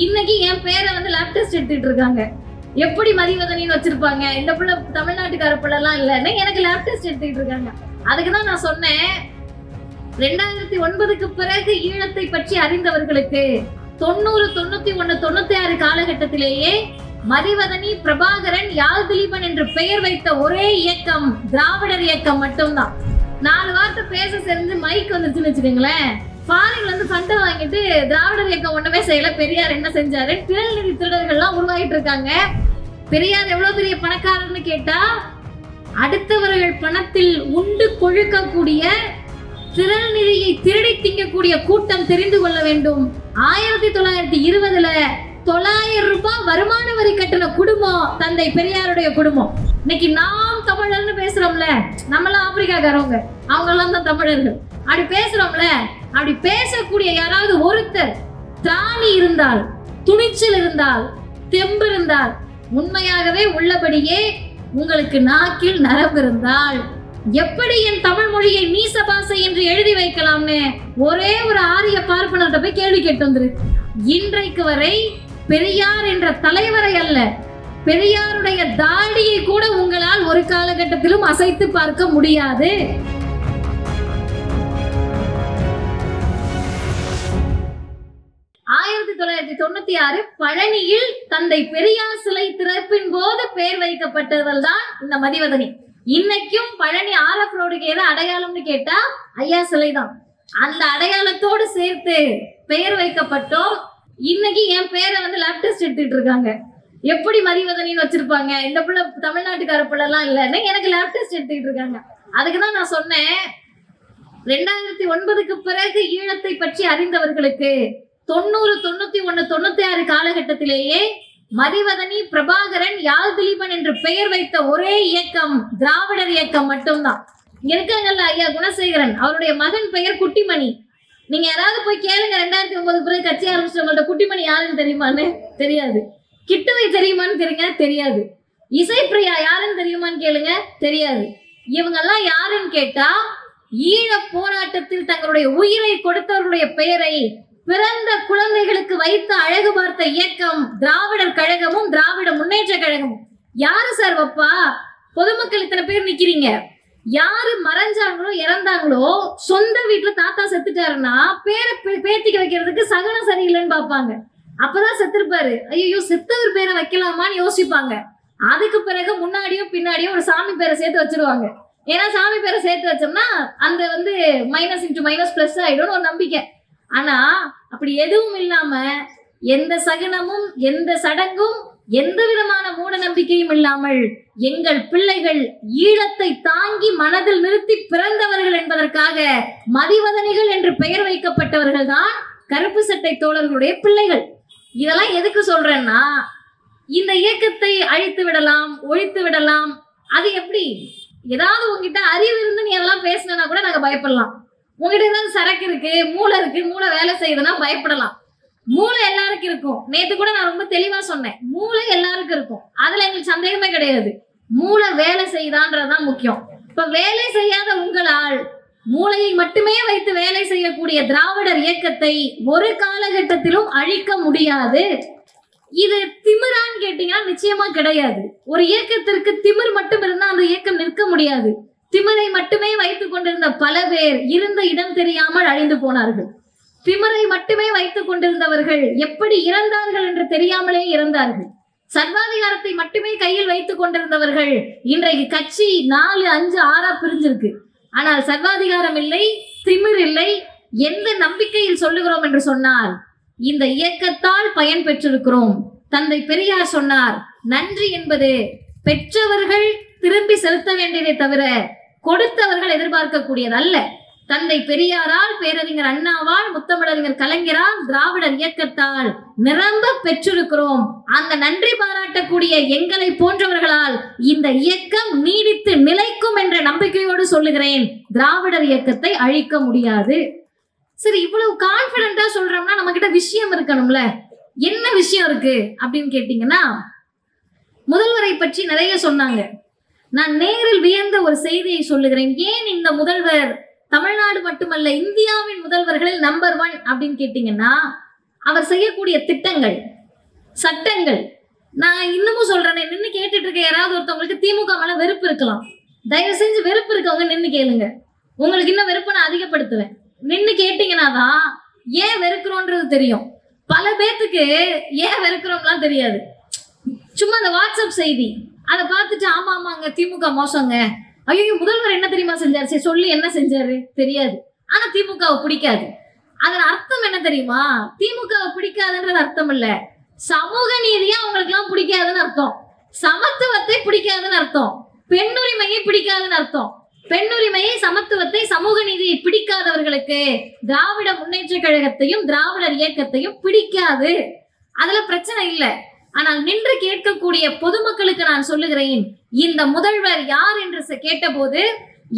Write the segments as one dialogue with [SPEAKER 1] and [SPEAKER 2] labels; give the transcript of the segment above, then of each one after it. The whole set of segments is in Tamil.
[SPEAKER 1] இன்னைக்கு என் பேரை வந்து லேப் டெஸ்ட் எடுத்துட்டு இருக்காங்க. எப்படி மதிவதனின்னு வச்சிருப்பாங்க, இந்த பிள்ளை தமிழ்நாட்டுக்கார பிள்ளைலாம் இல்லைன்னு எனக்கு லேப் டெஸ்ட் எடுத்துக்கிட்டு இருக்காங்க. அதுக்குதான் நான் சொன்னேன், 2009க்கு பிறகு ஈழத்தை பற்றி அறிந்தவர்களுக்கு 90, 91, 96 காலகட்டத்திலேயே மதிவதனி, பிரபாகரன், யாழ் திலீபன் என்று பெயர் வைத்த ஒரே இயக்கம் திராவிடர் இயக்கம் மட்டும்தான். 4 வார்த்தை பேச செஞ்சு மைக் வந்துருச்சுன்னு வச்சுக்கோங்களேன், ஃபாரின்ல இருந்து ஃபண்டை வாங்கிட்டு திராவிடர் இயக்கம் ஒண்ணுமே செய்யல, பெரியார் என்ன செஞ்சாரு, திரள்நிதி திருடர்கள்லாம் உருவாகிட்டு இருக்காங்க. பெரியார் எவ்வளவு பெரிய பணக்காரர்னு கேட்டா, அடுத்தவர்கள் பணத்தில் உண்டு கொழுக்கக்கூடிய திரள்நிதியை திருடி திங்கக்கூடிய கூட்டம் தெரிந்து கொள்ள வேண்டும். 1920ல 900 ரூபாய் வருமான வரி கட்டின குடும்பம் தந்தை பெரியாருடைய குடும்பம். இன்னைக்கு நாம் தமிழர்னு பேசுறோம்ல, நம்மளாம் ஆப்பிரிக்காக்காரவங்க, அவங்க எல்லாம் தான் தமிழர்கள். அப்படி பேசுறோம்ல, அப்படி பேசக்கூடிய யாராவது ஒருத்தர் திராணி இருந்தால், துணிச்சல் இருந்தால், தெம்பு இருந்தால், உண்மையாகவே உள்ளபடியே உங்களுக்கு நாக்கில் நரம்பு இருந்தால், எப்படி என் தமிழ் மொழியை நீசபாசை என்று எழுதி வைக்கலாம்னு ஒரே ஒரு ஆரிய பார்ப்பனர்கிட்ட போய் கேள்வி கேட்டு வந்துரு. இன்றைக்கு வரை பெரியார் என்ற தலைவரை அல்ல, பெரியாருடைய தாடியை கூட உங்களால் ஒரு காலகட்டத்திலும் அசைத்து பார்க்க முடியாது. பழனியில் தந்தை பெரியார் சிலை திறப்பின் போது பெயர் வைக்கப்பட்டவர்கள் தான் இந்த மதிவதனி. இன்னைக்கும் பழனி ஆர்எஃப் ரோடுக்கு ஏதோ அடையாளம்னு கேட்டா ஐயா சிலை தான். அந்த அடையாளத்தோடு சேர்த்து பெயர் வைக்கப்பட்டோம். இன்னைக்கு என் பேரை வந்து லேப் டெஸ்ட் எடுத்துட்டு இருக்காங்க. எப்படி மதிவதனின்னு வச்சிருப்பாங்க, இந்த பிள்ளை தமிழ்நாட்டுக்கார பிள்ளைலாம் இல்லைன்னு எனக்கு லேப் டெஸ்ட் எடுத்துக்கிட்டு இருக்காங்க. அதுக்குதான் நான் சொன்னேன், 2009க்கு பிறகு ஈழத்தை பற்றி அறிந்தவர்களுக்கு 90, 91, 96 காலகட்டத்திலேயே மதிவதனி, பிரபாகரன், யாழ் திலீபன் என்று பெயர் வைத்த ஒரே இயக்கம் திராவிடர் இயக்கம் மட்டும்தான். இருக்காங்கல்ல ஐயா குணசேகரன், அவருடைய மகன் பெயர் குட்டிமணி. நீங்க யாராவது போய் கேளுங்க, 2009 பிறகு கட்சி ஆரம்பிச்சவங்கள்ட்ட குட்டிமணி யாருன்னு தெரியுமான்னு தெரியாது. கிட்டுவை தெரியுமான்னு தெரியாது. இசைப்பிரியா யாருன்னு தெரியுமான்னு கேளுங்க, தெரியாது. இவங்கெல்லாம் யாருன்னு கேட்டா, ஈழ போராட்டத்தில் தங்களுடைய உயிரை கொடுத்தவர்களுடைய பெயரை பிறந்த குழந்தைகளுக்கு வைத்து அழகு பார்த்த இயக்கம் திராவிடர் கழகமும் திராவிட முன்னேற்ற கழகமும். யாரு சார் வப்பா? பொதுமக்கள் இத்தனை பேர் நிக்கிறீங்க, யாரு மறைஞ்சாங்களோ இறந்தாங்களோ, சொந்த வீட்டுல தாத்தா செத்துட்டாருன்னா பேரை பேத்திக்க வைக்கிறதுக்கு சகனம் சரியில்லைன்னு பாப்பாங்க. அப்பதான் செத்துருப்பாரு, ஐயோ செத்தவர் பேரை வைக்கலாமான்னு யோசிப்பாங்க. அதுக்கு பிறகு முன்னாடியும் பின்னாடியும் ஒரு சாமி பேரை சேர்த்து வச்சிருவாங்க. ஏன்னா சாமி பேரை சேர்த்து வச்சோம்னா அந்த வந்து மைனஸ் இன்டு மைனஸ் பிளஸ் ஆயிடும்னு ஒரு நம்பிக்கை. ஆனா அப்படி எதுவும் இல்லாம, எந்த சகனமும் எந்த சடங்கும் எந்த விதமான மூட நம்பிக்கையும் இல்லாமல் எங்கள் பிள்ளைகள் ஈழத்தை தாங்கி மனதில் நிறுத்தி பிறந்தவர்கள் என்பதற்காக மதிவதனிகள் என்று பெயர் வைக்கப்பட்டவர்கள் தான் கருப்பு சட்டை தோழர்களுடைய பிள்ளைகள். இதெல்லாம் எதுக்கு சொல்றேன்னா, இந்த இயக்கத்தை அழித்து விடலாம், ஒழித்து விடலாம். அது எப்படி? ஏதாவது உங்ககிட்ட அறிவு இருந்து நீ அதெல்லாம் பேசினா கூட நாங்க பயப்படலாம். உங்ககிட்ட ஏதாவது சரக்கு இருக்கு, மூளை இருக்கு, மூளை வேலை செய்யுதுன்னா பயப்படலாம். மூளை எல்லாருக்கும் இருக்கும். நேத்து கூட நான் ரொம்ப தெளிவா சொன்னேன், மூளை எல்லாருக்கும் இருக்கும், அதுல எங்களுக்கு சந்தேகமே கிடையாது. மூளை வேலை செய்யுதான்றதுதான் முக்கியம். இப்ப வேலை செய்யாத உங்களால் மூளையை மட்டுமே வைத்து வேலை செய்யக்கூடிய திராவிடர் இயக்கத்தை ஒரு காலகட்டத்திலும் அழிக்க முடியாது. இது திமிரான்னு கேட்டீங்கன்னா நிச்சயமா கிடையாது. ஒரு இயக்கத்திற்கு திமிர் மட்டும் இருந்தா அந்த இயக்கம் நிற்க முடியாது. திமிரை மட்டுமே வைத்துக் கொண்டிருந்த பல பேர் இருந்த இடம் தெரியாமல் அழிந்து போனார்கள். திமிரை மட்டுமே வைத்துக் கொண்டிருந்தவர்கள் எப்படி இறந்தார்கள் என்று தெரியாமலே இறந்தார்கள். சர்வாதிகாரத்தை மட்டுமே கையில் வைத்துக் கொண்டிருந்தவர்கள் இன்றைக்கு கட்சி 4, 5, 6 பிரிஞ்சிருக்கு. ஆனால் சர்வாதிகாரம் இல்லை, திமிர் இல்லை. எந்த நம்பிக்கையில் சொல்லுகிறோம் என்று சொன்னால், இந்த இயக்கத்தால் பயன் பெற்றிருக்கிறோம். தந்தை பெரியார் சொன்னார், நன்றி என்பது பெற்றவர்கள் திரும்பி செலுத்த வேண்டியதை தவிர கொடுத்தவர்கள் எதிர்பார்க்கக்கூடியது அல்ல. தந்தை பெரியாரால், பேரறிஞர் அண்ணாவால், முத்தமிழறிஞர் கலைஞரால், திராவிடர் இயக்கத்தால் நிரம்ப பெற்றிருக்கிறோம். அந்த நன்றி பாராட்டக்கூடிய எங்களை போன்றவர்களால் இந்த இயக்கம் நீடித்து நிலைக்கும் என்ற நம்பிக்கையோடு சொல்லுகிறேன், திராவிடர் இயக்கத்தை அழிக்க முடியாது. சரி, இவ்வளவு கான்பிடண்டா சொல்றோம்னா நம்ம கிட்ட விஷயம் இருக்கணும்ல. என்ன விஷயம் இருக்கு அப்படின்னு கேட்டீங்கன்னா, முதல்வரை பற்றி நிறைய சொன்னாங்க. நான் நேரில் வியந்த ஒரு செய்தியை சொல்லுகிறேன். ஏன் இந்த முதல்வர் தமிழ்நாடு மட்டுமல்ல இந்தியாவின் முதல்வர்களில் நம்பர் 1 அப்படின்னு கேட்டீங்கன்னா, அவர் செய்யக்கூடிய திட்டங்கள், சட்டங்கள். நான் இன்னமும் சொல்றேன், நின்று கேட்டுட்டு இருக்க யாராவது ஒருத்தவங்களுக்கு திமுக மேல வெறுப்பு இருக்கலாம். தயவு செஞ்சு வெறுப்பு இருக்கவங்க நின்று கேளுங்க. உங்களுக்கு இன்னும் வெறுப்பை நான் அதிகப்படுத்துவேன். நின்று கேட்டீங்கன்னா தான் ஏன் வெறுக்கிறோன்றது தெரியும். பல பேத்துக்கு ஏன் வெறுக்கிறோம்லாம் தெரியாது. சும்மா அந்த வாட்ஸ்அப் செய்தி அதை பார்த்துட்டு ஆமா ஆமாங்க திமுக மோசங்க, ஐயோ முதல்வர் என்ன தெரியுமா செஞ்சாரு, சரி சொல்லி என்ன செஞ்சாரு தெரியாது, ஆனா திமுகவை பிடிக்காது. அதன் அர்த்தம் என்ன தெரியுமா? திமுகவை பிடிக்காதுன்றது அர்த்தம் இல்ல, சமூக நீதியா அவங்களுக்கு எல்லாம் பிடிக்காதுன்னு அர்த்தம், சமத்துவத்தை பிடிக்காதுன்னு அர்த்தம், பெண்ணுரிமையை பிடிக்காதுன்னு அர்த்தம். பெண்ணுரிமையை, சமத்துவத்தை, சமூக நீதியை பிடிக்காதவர்களுக்கு திராவிட முன்னேற்ற கழகத்தையும் திராவிடர் இயக்கத்தையும் பிடிக்காது. அதுல பிரச்சனை இல்லை. ஆனால் நின்று கேட்கக்கூடிய பொதுமக்களுக்கு நான் சொல்லுகிறேன், இந்த முதல்வர் யார் என்று கேட்டபோது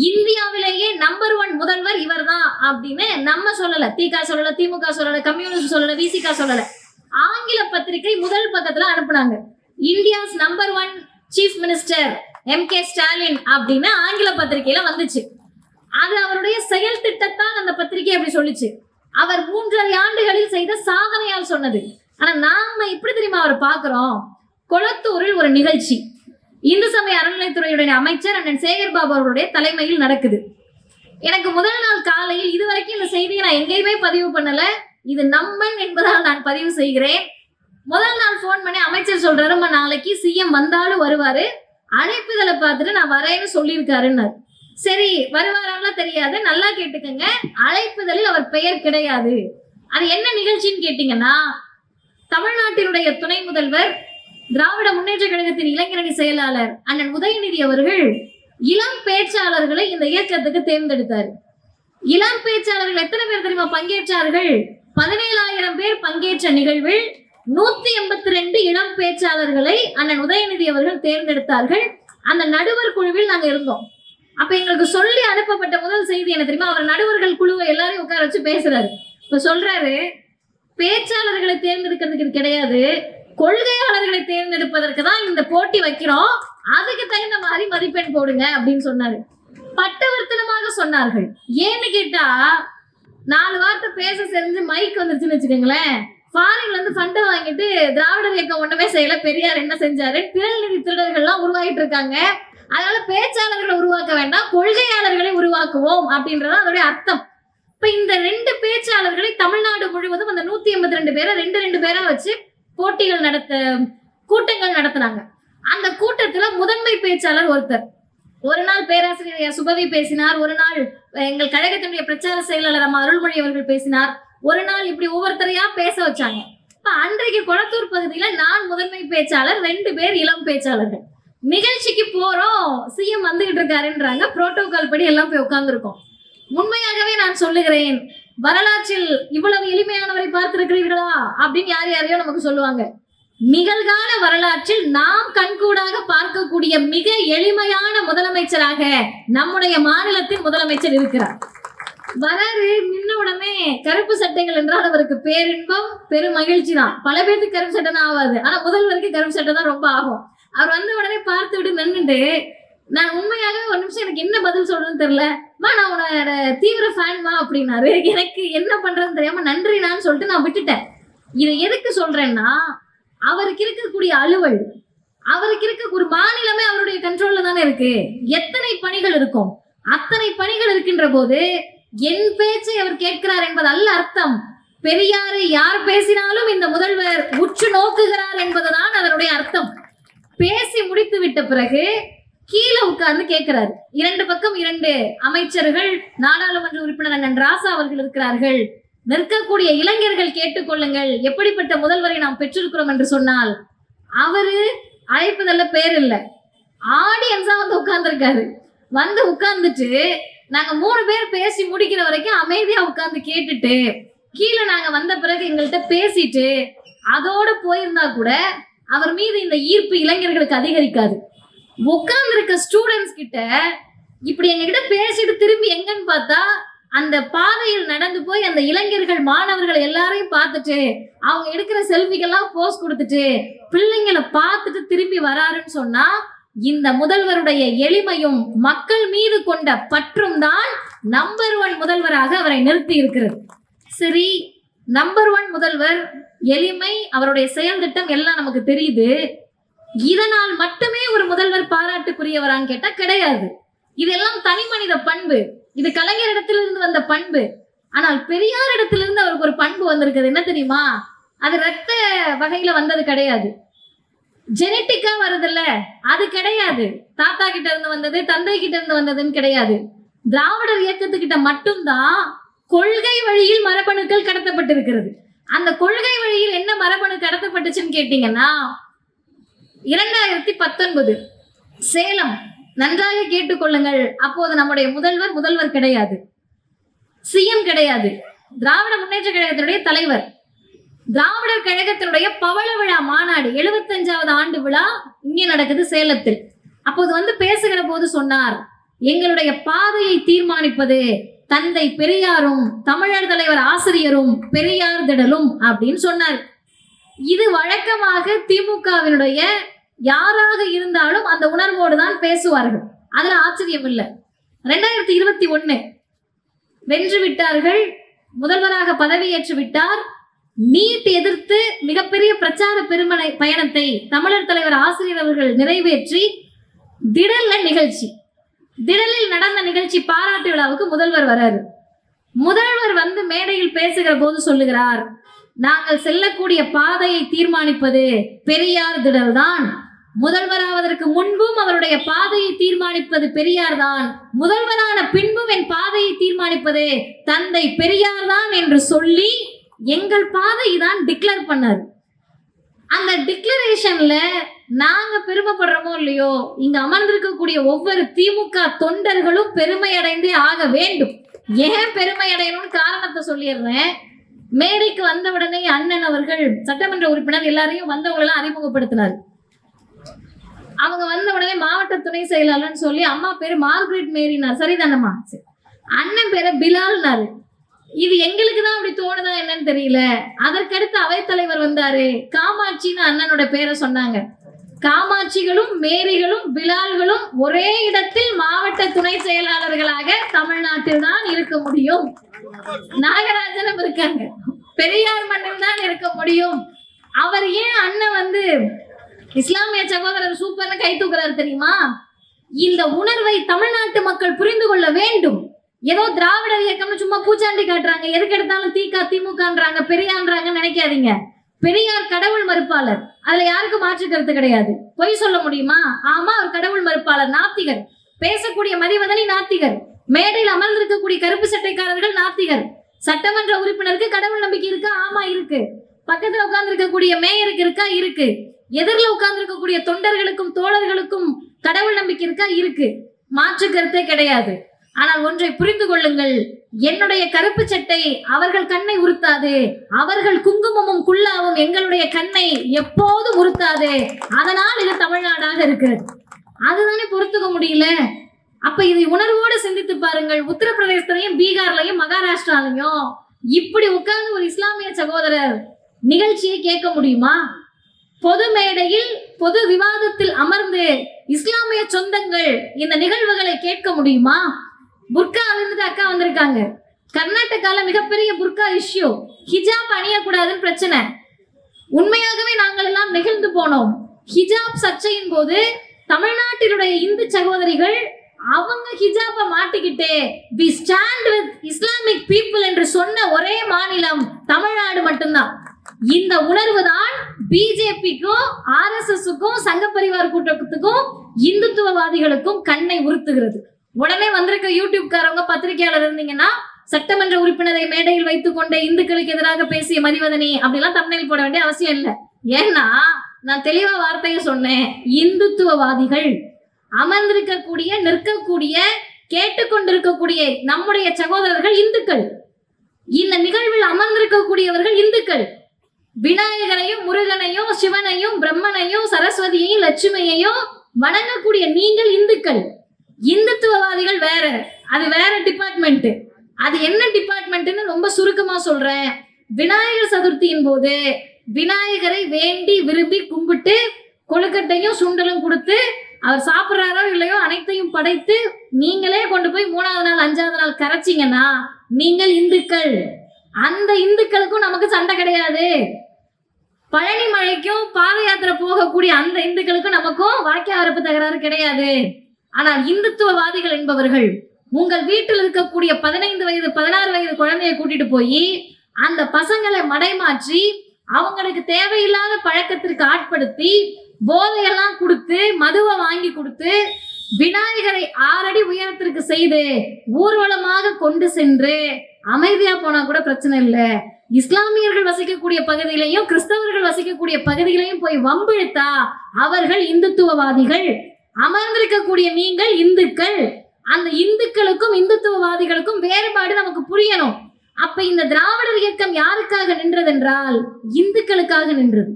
[SPEAKER 1] இந்தியாவிலேயே நம்பர் 1 முதல்வர் இவர் தான் அப்படின்னு நம்ம சொல்லல, திக சொல்லல, திமுக சொல்லல, கம்யூனிஸ்ட் சொல்லல, விசிக சொல்லல. ஆங்கில பத்திரிகை முதல் பக்கத்துல அனுப்புனாங்க, India's number 1 chief minister MK Stalin அப்படின்னு ஆங்கில பத்திரிகையில வந்துச்சு. அது அவருடைய செயல் திட்டத்தான் அந்த பத்திரிகை அப்படி சொல்லிச்சு. அவர் 3.5 ஆண்டுகளில் செய்த சாதனையால் சொன்னது. ஆனா நாம இப்படி தெரியுமா அவர் பாக்குறோம்? கொளத்தூரில் ஒரு நிகழ்ச்சி இந்து சமய அறநிலைத்துறையுடைய அமைச்சர் அண்ணன் சேகர் பாபு அவருடைய தலைமையில் நடக்குது. எனக்கு முதல் நாள் காலையில், இதுவரைக்கும் இந்த செய்தியை நான் எங்கேயுமே பதிவு பண்ணல, இது நம்மன் என்பதால் நான் பதிவு செய்கிறேன். முதல் நாள் போன் பண்ணி அமைச்சர் சொல்றாரு, நாளைக்கு CM வந்தாலும் வருவாரு, அழைப்புதலை பார்த்துட்டு நான் வரேன்னு சொல்லியிருக்காருன்னு. சரி வருவாரான்னு தெரியாது, நல்லா கேட்டுக்கங்க, அழைப்புதலில் அவர் பெயர் கிடையாது. அது என்ன நிகழ்ச்சின்னு கேட்டீங்கன்னா, தமிழ்நாட்டினுடைய துணை முதல்வர் திராவிட முன்னேற்ற கழகத்தின் இளைஞரணி செயலாளர் அண்ணன் உதயநிதி அவர்கள் இளம் பேச்சாளர்களை இந்த இயக்கத்துக்கு தேர்ந்தெடுத்தார். இளம் பேச்சாளர்கள் எத்தனை பேர் தெரியுமா பங்கேற்றார்கள்? 17,000 பேர் பங்கேற்ற நிகழ்வில் 182 இளம் பேச்சாளர்களை அண்ணன் உதயநிதி அவர்கள் தேர்ந்தெடுத்தார்கள். அந்த நடுவர் குழுவில் நாங்க இருந்தோம். அப்ப எங்களுக்கு சொல்லி அனுப்பப்பட்ட முதல் செய்தி என்ன தெரியுமா? அவர் நடுவர்கள் குழுவை எல்லாரையும் உட்கார வச்சு பேசுறாரு. இப்ப சொல்றாரு, பேச்சாளர்களை தேர்ந்தெடுக்கிறதுக்கு இது கிடையாது, கொள்கையாளர்களை தேர்ந்தெடுப்பதற்கு தான் இந்த போட்டி வைக்கிறோம், அதுக்கு தகுந்த மாதிரி மதிப்பெண் போடுங்க அப்படின்னு சொன்னாரு. பட்டவர்த்தனமாக சொன்னார்கள். ஏன்னு கேட்டா, 4 வார்த்தை பேச செஞ்சு மைக் வந்துருச்சுன்னு வச்சுக்கோங்களேன், ஃபாரின்ல இருந்து ஃபண்டை வாங்கிட்டு திராவிடர் இயக்கம் ஒண்ணுமே செய்யல, பெரியார் என்ன செஞ்சாரு, திரள் நிதி திருடர்கள்லாம் உருவாகிட்டு இருக்காங்க, அதனால பேச்சாளர்களை உருவாக்க வேண்டாம், கொள்கையாளர்களை உருவாக்குவோம் அப்படின்றதான் அதோடைய அர்த்தம். இப்ப இந்த 2 பேச்சாளர்களை தமிழ்நாடு முழுவதும் அந்த 182 பேரை 2 பேரா வச்சு போட்டிகள் கூட்டங்கள் நடத்தினாங்க. அந்த கூட்டத்துல முதன்மை பேச்சாளர் ஒருத்தர், ஒரு நாள் பேராசிரியர் சுபவி பேசினார், ஒரு நாள் எங்கள் கழகத்தினுடைய பிரச்சார செயலாளர் அம்மா அருள்மொழி அவர்கள் பேசினார், ஒரு நாள் இப்படி ஒவ்வொருத்தரையா பேச வச்சாங்க. இப்ப அன்றைக்கு கொளத்தூர் பகுதியில நான் முதன்மை பேச்சாளர், 2 பேர் இளம் பேச்சாளர்கள். நிகழ்ச்சிக்கு போறோம், CM வந்துகிட்டு இருக்காருன்றாங்க, புரோட்டோகால் படி எல்லாம் போய் உட்கார்ந்துருக்கோம். உண்மையாகவே நான் சொல்லுகிறேன், வரலாற்றில் இவ்வளவு எளிமையானவரை பார்த்திருக்கிறீர்களா அப்படின்னு யாரையோ நமக்கு சொல்லுவாங்க. நிகழ்கால வரலாற்றில் நாம் கண்கூடாக பார்க்கக்கூடிய மிக எளிமையான முதலமைச்சராக நம்முடைய மாநிலத்தின் முதலமைச்சர் இருக்கிறார். வராரு, நின்ன உடனே கருப்பு சட்டைகள் என்றால் அவருக்கு பேரின்பம், பெரும் மகிழ்ச்சி தான். பல பேருக்கு கருப்பு சட்டை தான் ஆகாது, ஆனா முதல்வருக்கு கருப்பு சட்டை தான் ரொம்ப ஆகும். அவர் வந்த உடனே பார்த்து விட்டு நின்றுட்டு, நான் உண்மையாகவே ஒரு நிமிஷம் எனக்கு என்ன பதில் சொல்றதுன்னு தெரியல, நான் உன்னோட தீவிர ஃபேன்மா அப்படின்னாரு. எனக்கு என்ன பண்றதுன்னு தெரியாம நன்றினான்னு சொல்லிட்டு நான் விட்டுட்டேன். இதை எதுக்கு சொல்றேன்னா, அவருக்கு இருக்கக்கூடிய அலுவல், அவருக்கு இருக்க ஒரு மாநிலமே அவருடைய கண்ட்ரோல்ல தானே இருக்கு. எத்தனை பணிகள் இருக்கும், அத்தனை பணிகள் இருக்கின்ற போது என் பேச்சை அவர் கேட்கிறார் என்பது அல்ல அர்த்தம். பெரியாரை யார் பேசினாலும் இந்த முதல்வர் உற்று நோக்குகிறார் என்பதுதான் அதனுடைய அர்த்தம். பேசி முடித்து விட்ட பிறகு கீழே உட்கார்ந்து கேட்கிறாரு. 2 பக்கம் 2 அமைச்சர்கள், நாடாளுமன்ற உறுப்பினர் அண்ணன் ராசா அவர்கள் இருக்கிறார்கள். நிற்கக்கூடிய இளைஞர்கள் கேட்டுக்கொள்ளுங்கள், எப்படிப்பட்ட முதல்வரை நாம் பெற்றிருக்கிறோம் என்று சொன்னால், அவரு அழைப்பதல்ல பேர் இல்லை, ஆடியன்ஸா வந்து உட்கார்ந்துருக்காரு. வந்து உட்கார்ந்துட்டு நாங்க 3 பேர் பேசி முடிக்கிற வரைக்கும் அமைதியா உட்கார்ந்து கேட்டுட்டு, கீழே நாங்க வந்த பிறகு எங்கள்கிட்ட பேசிட்டு அதோட போயிருந்தா கூட அவர் மீது இந்த ஈர்ப்பு இளைஞர்களுக்கு அதிகரிக்காது. உட்கார்ந்து இருக்க ஸ்டூடெண்ட்ஸ் கிட்ட இப்படி எங்ககிட்ட பேசிட்டு திரும்பி எங்கன்னு பார்த்தா, அந்த பாதையில் நடந்து போய் அந்த இளைஞர்கள் மாணவர்கள் எல்லாரையும் பார்த்துட்டு அவங்க எடுக்கிற செல்ஃபிக்கெல்லாம் போஸ்ட் கொடுத்துட்டு பிள்ளைங்களை பார்த்துட்டு திரும்பி வராருன்னு சொன்னா, இந்த முதல்வருடைய எளிமையும் மக்கள் மீது கொண்ட பற்றும் தான் நம்பர் 1 முதல்வராக அவரை நிறுத்தி இருக்கிறது. சரி, நம்பர் 1 முதல்வர், எளிமை, அவருடைய செயல் திட்டம் எல்லாம் நமக்கு தெரியுது. இதனால் மட்டுமே ஒரு முதல்வர் பாராட்டுக்குரியவரான்னு கேட்டா கிடையாது. இதெல்லாம் தனி மனித பண்பு. இது கலைஞர் இடத்திலிருந்து வந்த பண்பு. ஆனால் பெரியார் இடத்திலிருந்து அவருக்கு ஒரு பண்பு வந்திருக்குது. என்ன தெரியுமா? அது ரத்த வகையில வந்தது கிடையாது, ஜெனட்டிக்கா வருதுல்ல, அது கிடையாது. தாத்தா கிட்ட இருந்து வந்தது, தந்தை கிட்ட இருந்து வந்ததுன்னு கிடையாது. திராவிடர் இயக்கத்துக்கிட்ட மட்டும்தான் கொள்கை வழியில் மரபணுக்கள் கடத்தப்பட்டிருக்கிறது. அந்த கொள்கை வழியில் என்ன மரபணு கடத்தப்பட்டுச்சுன்னு கேட்டீங்கன்னா, 2019 சேலம், நன்றாக கேட்டுக்கொள்ளுங்கள். அப்போது நம்முடைய முதல்வர் கிடையாது, சிஎம் கிடையாது, திராவிட முன்னேற்ற கழகத்தினுடைய தலைவர். திராவிடர் கழகத்தினுடைய பவள விழா மாநாடு 75வது ஆண்டு விழா இங்கே நடக்குது சேலத்தில். அப்போது வந்து பேசுகிற போது சொன்னார், எங்களுடைய பாதையை தீர்மானிப்பது தந்தை பெரியாரும் தமிழர் தலைவர் ஆசிரியரும் பெரியார் திடலும் அப்படின்னு சொன்னார். இது வழக்கமாக திமுகவினுடைய யாராக இருந்தாலும் அந்த உணர்வோடு தான் பேசுவார்கள். அதுல ஆச்சரியம் இல்லை. 2021 வென்று விட்டார்கள், முதல்வராக பதவியேற்று விட்டார். நீட் எதிர்த்து மிகப்பெரிய பிரச்சார பெருமனை பயணத்தை தமிழர் தலைவர் ஆசிரியர் அவர்கள் நிறைவேற்றி திடலில் நடந்த நிகழ்ச்சி பாராட்டு விழாவுக்கு முதல்வர் வராரு. முதல்வர் வந்து மேடையில் பேசுகிற போது சொல்லுகிறார், நாங்கள் செல்லக்கூடிய பாதையை தீர்மானிப்பது பெரியார் திடல் தான். முதல்வராவதற்கு முன்பும் அவருடைய பாதையை தீர்மானிப்பது பெரியார் தான், முதல்வரான பின்பும் என் பாதையை தீர்மானிப்பது தந்தை பெரியார் தான் என்று சொல்லி எங்கள் பாதை தான் டிக்ளேர் பண்ணார். அந்த டிக்ளரேஷன்ல நாங்க பெருமைப்படுறோமோ இல்லையோ, இங்க அமர்ந்திருக்கக்கூடிய ஒவ்வொரு திமுக தொண்டர்களும் பெருமை அடைந்தே ஆக வேண்டும். ஏன் பெருமை அடையணும்னு காரணத்தை சொல்லிடுறேன். மேடைக்கு வந்த உடனே அண்ணன் அவர்கள் சட்டமன்ற உறுப்பினர் எல்லாரையும் வந்தவங்களெல்லாம் அறிமுகப்படுத்தினார். அவங்க வந்த உடனே மாவட்ட துணை செயலாளர்னு சொல்லி அம்மா பேரு மார்கரெட் மேரினார். சரிதானம்மா? அண்ணன் பேரை பிலால்னாரு. இது எங்களுக்கு தான் அப்படி தோணுதா என்னன்னு தெரியல. அதற்கடுத்து அவைத்தலைவர் வந்தாரு, காமாட்சின்னு அண்ணனோட பேரை சொன்னாங்க. காமாட்சிகளும் மேரிகளும் பிலால்களும் ஒரே இடத்தில் மாவட்ட துணை செயலாளர்களாக தமிழ்நாட்டில் தான் இருக்க முடியும். நாகராஜனும் இருக்காங்க, பெரியார் மண்ணில் தான் இருக்க முடியும். அவர் ஏன் அண்ணன் வந்து இஸ்லாமிய சகோதரர் சூப்பர்னு கை தூக்குறாரு தெரியுமா? இந்த உணர்வை தமிழ்நாட்டு மக்கள் புரிந்து கொள்ள வேண்டும். ஏதோ திராவிடர் இயக்கம்னு சும்மா பூச்சாண்டி காட்டுறாங்க, எதுக்கு எடுத்தாலும் திமுகன்றாங்க, பெரியார்ன்றாங்கன்னு நினைக்காதீங்க. பெரியார் கடவுள் மறுப்பாளர், அதுல யாருக்கும் மாற்று கருத்து கிடையாது. பொய் சொல்ல முடியுமா? ஆமா, அவர் கடவுள் மறுப்பாளர், நாத்திகர். பேசக்கூடிய மதிவதனி நாத்திகர், மேடையில் அமர்ந்திருக்கக்கூடிய கருப்பு சட்டைக்காரர்கள் நாத்திகர். சட்டமன்ற உறுப்பினருக்கு கடவுள் நம்பிக்கை இருக்கா? ஆமா இருக்கு. பக்கத்துல உட்கார்ந்து இருக்கக்கூடிய மேயருக்கு இருக்கா? இருக்கு. எதிரில் உட்கார்ந்து இருக்கக்கூடிய தொண்டர்களுக்கும் தோழர்களுக்கும் கடவுள் நம்பிக்கை இருக்கா? இருக்கு. மாற்று கருத்தே கிடையாது. ஆனால் ஒன்றை புரிந்து கொள்ளுங்கள், என்னுடைய கருப்பு சட்டை அவர்கள் கண்ணை உறுத்தாது, அவர்கள் குங்குமமும் குல்லாவும் எங்களுடைய கண்ணை எப்போதும் உறுத்தாது. அதனால் இது தமிழ்நாடாக இருக்கிறது. அதுதானே பொறுத்துக்க முடியல. அப்ப இதை உணர்வோடு சிந்தித்து பாருங்கள். உத்தரப்பிரதேசத்திலையும் பீகார்லையும் மகாராஷ்டிராலையும் இப்படி உட்கார்ந்து ஒரு இஸ்லாமிய சகோதரர் நிகழ்ச்சியை கேட்க முடியுமா? பொது மேடையில் பொது விவாதத்தில் அமர்ந்து இஸ்லாமிய சொந்தங்கள் இந்த நிகழ்வுகளை கேட்க முடியுமா? புர்கா அணிந்துட்டு அக்கா வந்திருக்காங்க. கர்நாடகால மிகப்பெரிய புர்கா இஷ்யூ, ஹிஜாப் அணியக்கூடாதுன்னு பிரச்சனை. உண்மையாகவே நாங்கள் எல்லாம் நெகிழ்ந்து போனோம். ஹிஜாப் சர்ச்சையின் போது தமிழ்நாட்டினுடைய இந்து சகோதரிகள் அவங்க ஹிஜாபை மாட்டிக்கிட்டு we stand with Islamic people என்று சொன்ன ஒரே மாநிலம் தமிழ்நாடு மட்டும்தான். இந்த உணர்வு தான் பிஜேபிக்கும் ஆர்எஸ்எஸ்க்கும் சங்க பரிவார் கூட்டத்துக்கும் இந்துத்துவவாதிகளுக்கும் கண்ணை உறுத்துகிறது. உடனே வந்திருக்க யூடியூப்காரவங்க பத்திரிகையாளர் இருந்தீங்கன்னா, சட்டமன்ற உறுப்பினரை மேடையில் வைத்துக் கொண்டே இந்துக்களுக்கு எதிராக பேசிய மதிவதனி அப்படிலாம் தம்ப்நெயில் போட வேண்டிய அவசியம் இல்லை. ஏன்னா நான் தெளிவா வார்த்தையை சொன்னேன். இந்துத்துவவாதிகள் அமர்ந்திருக்கக்கூடிய, நிற்கக்கூடிய, கேட்டுக்கொண்டிருக்கக்கூடிய நம்முடைய சகோதரர்கள் இந்துக்கள். இந்த நிகழ்வில் அமர்ந்திருக்கக்கூடியவர்கள் இந்துக்கள். விநாயகரையும் முருகனையும் சிவனையும் பிரம்மனையும் சரஸ்வதியையும் லட்சுமியையும் வணங்கக்கூடிய நீங்கள் இந்துக்கள். இந்துத்துவவாதிகள் வேற, அது வேற டிபார்ட்மெண்ட். அது என்ன டிபார்ட்மெண்ட்னு ரொம்ப சுருக்கமா சொல்றேன். விநாயகர் சதுர்த்தியின் போது விநாயகரை வேண்டி விரும்பி கும்பிட்டு கொழுக்கட்டையும் சுண்டலும் கொடுத்து அவர் சாப்பிட்றாரோ இல்லையோ அனைத்தையும் படைத்து நீங்களே கொண்டு போய் 3வது நாள் 5வது நாள் கரைச்சிங்கன்னா நீங்கள் இந்துக்கள். அந்த இந்துக்களுக்கும் நமக்கு சண்டை கிடையாது. பழனி மலைக்கும் பாத யாத்திரை போகக்கூடிய அந்த இந்துக்களுக்கும் நமக்கும் வாக்கிய வரப்பு தகராறு கிடையாது. ஆனால் இந்துத்துவவாதிகள் என்பவர்கள் உங்கள் வீட்டில் இருக்கக்கூடிய 15 வயது 16 வயது குழந்தைய கூட்டிட்டு போய் அந்த பசங்களை மடைமாற்றி அவங்களுக்கு தேவையில்லாத பழக்கத்திற்கு ஆட்படுத்தி போதையெல்லாம் கொடுத்து மதுவை வாங்கி கொடுத்து விநாயகரை 6 அடி உயரத்திற்கு செய்து ஊர்வலமாக கொண்டு சென்று அமைதியா போனா கூட பிரச்சனை இல்லை. இஸ்லாமியர்கள் வசிக்கக்கூடிய பகுதியிலையும் கிறிஸ்தவர்கள் வசிக்கக்கூடிய பகுதியிலையும் போய் வம்பிழுத்தா அவர்கள் இந்துத்துவவாதிகள். அமர்ந்திருக்கக்கூடிய நீங்கள் இந்துக்கள். அந்த இந்துக்களுக்கும் இந்துத்துவவாதிகளுக்கும் வேறுபாடு நமக்கு புரியணும். அப்ப இந்த திராவிடர் இயக்கம் யாருக்காக நின்றதென்றால் இந்துக்களுக்காக நின்றது.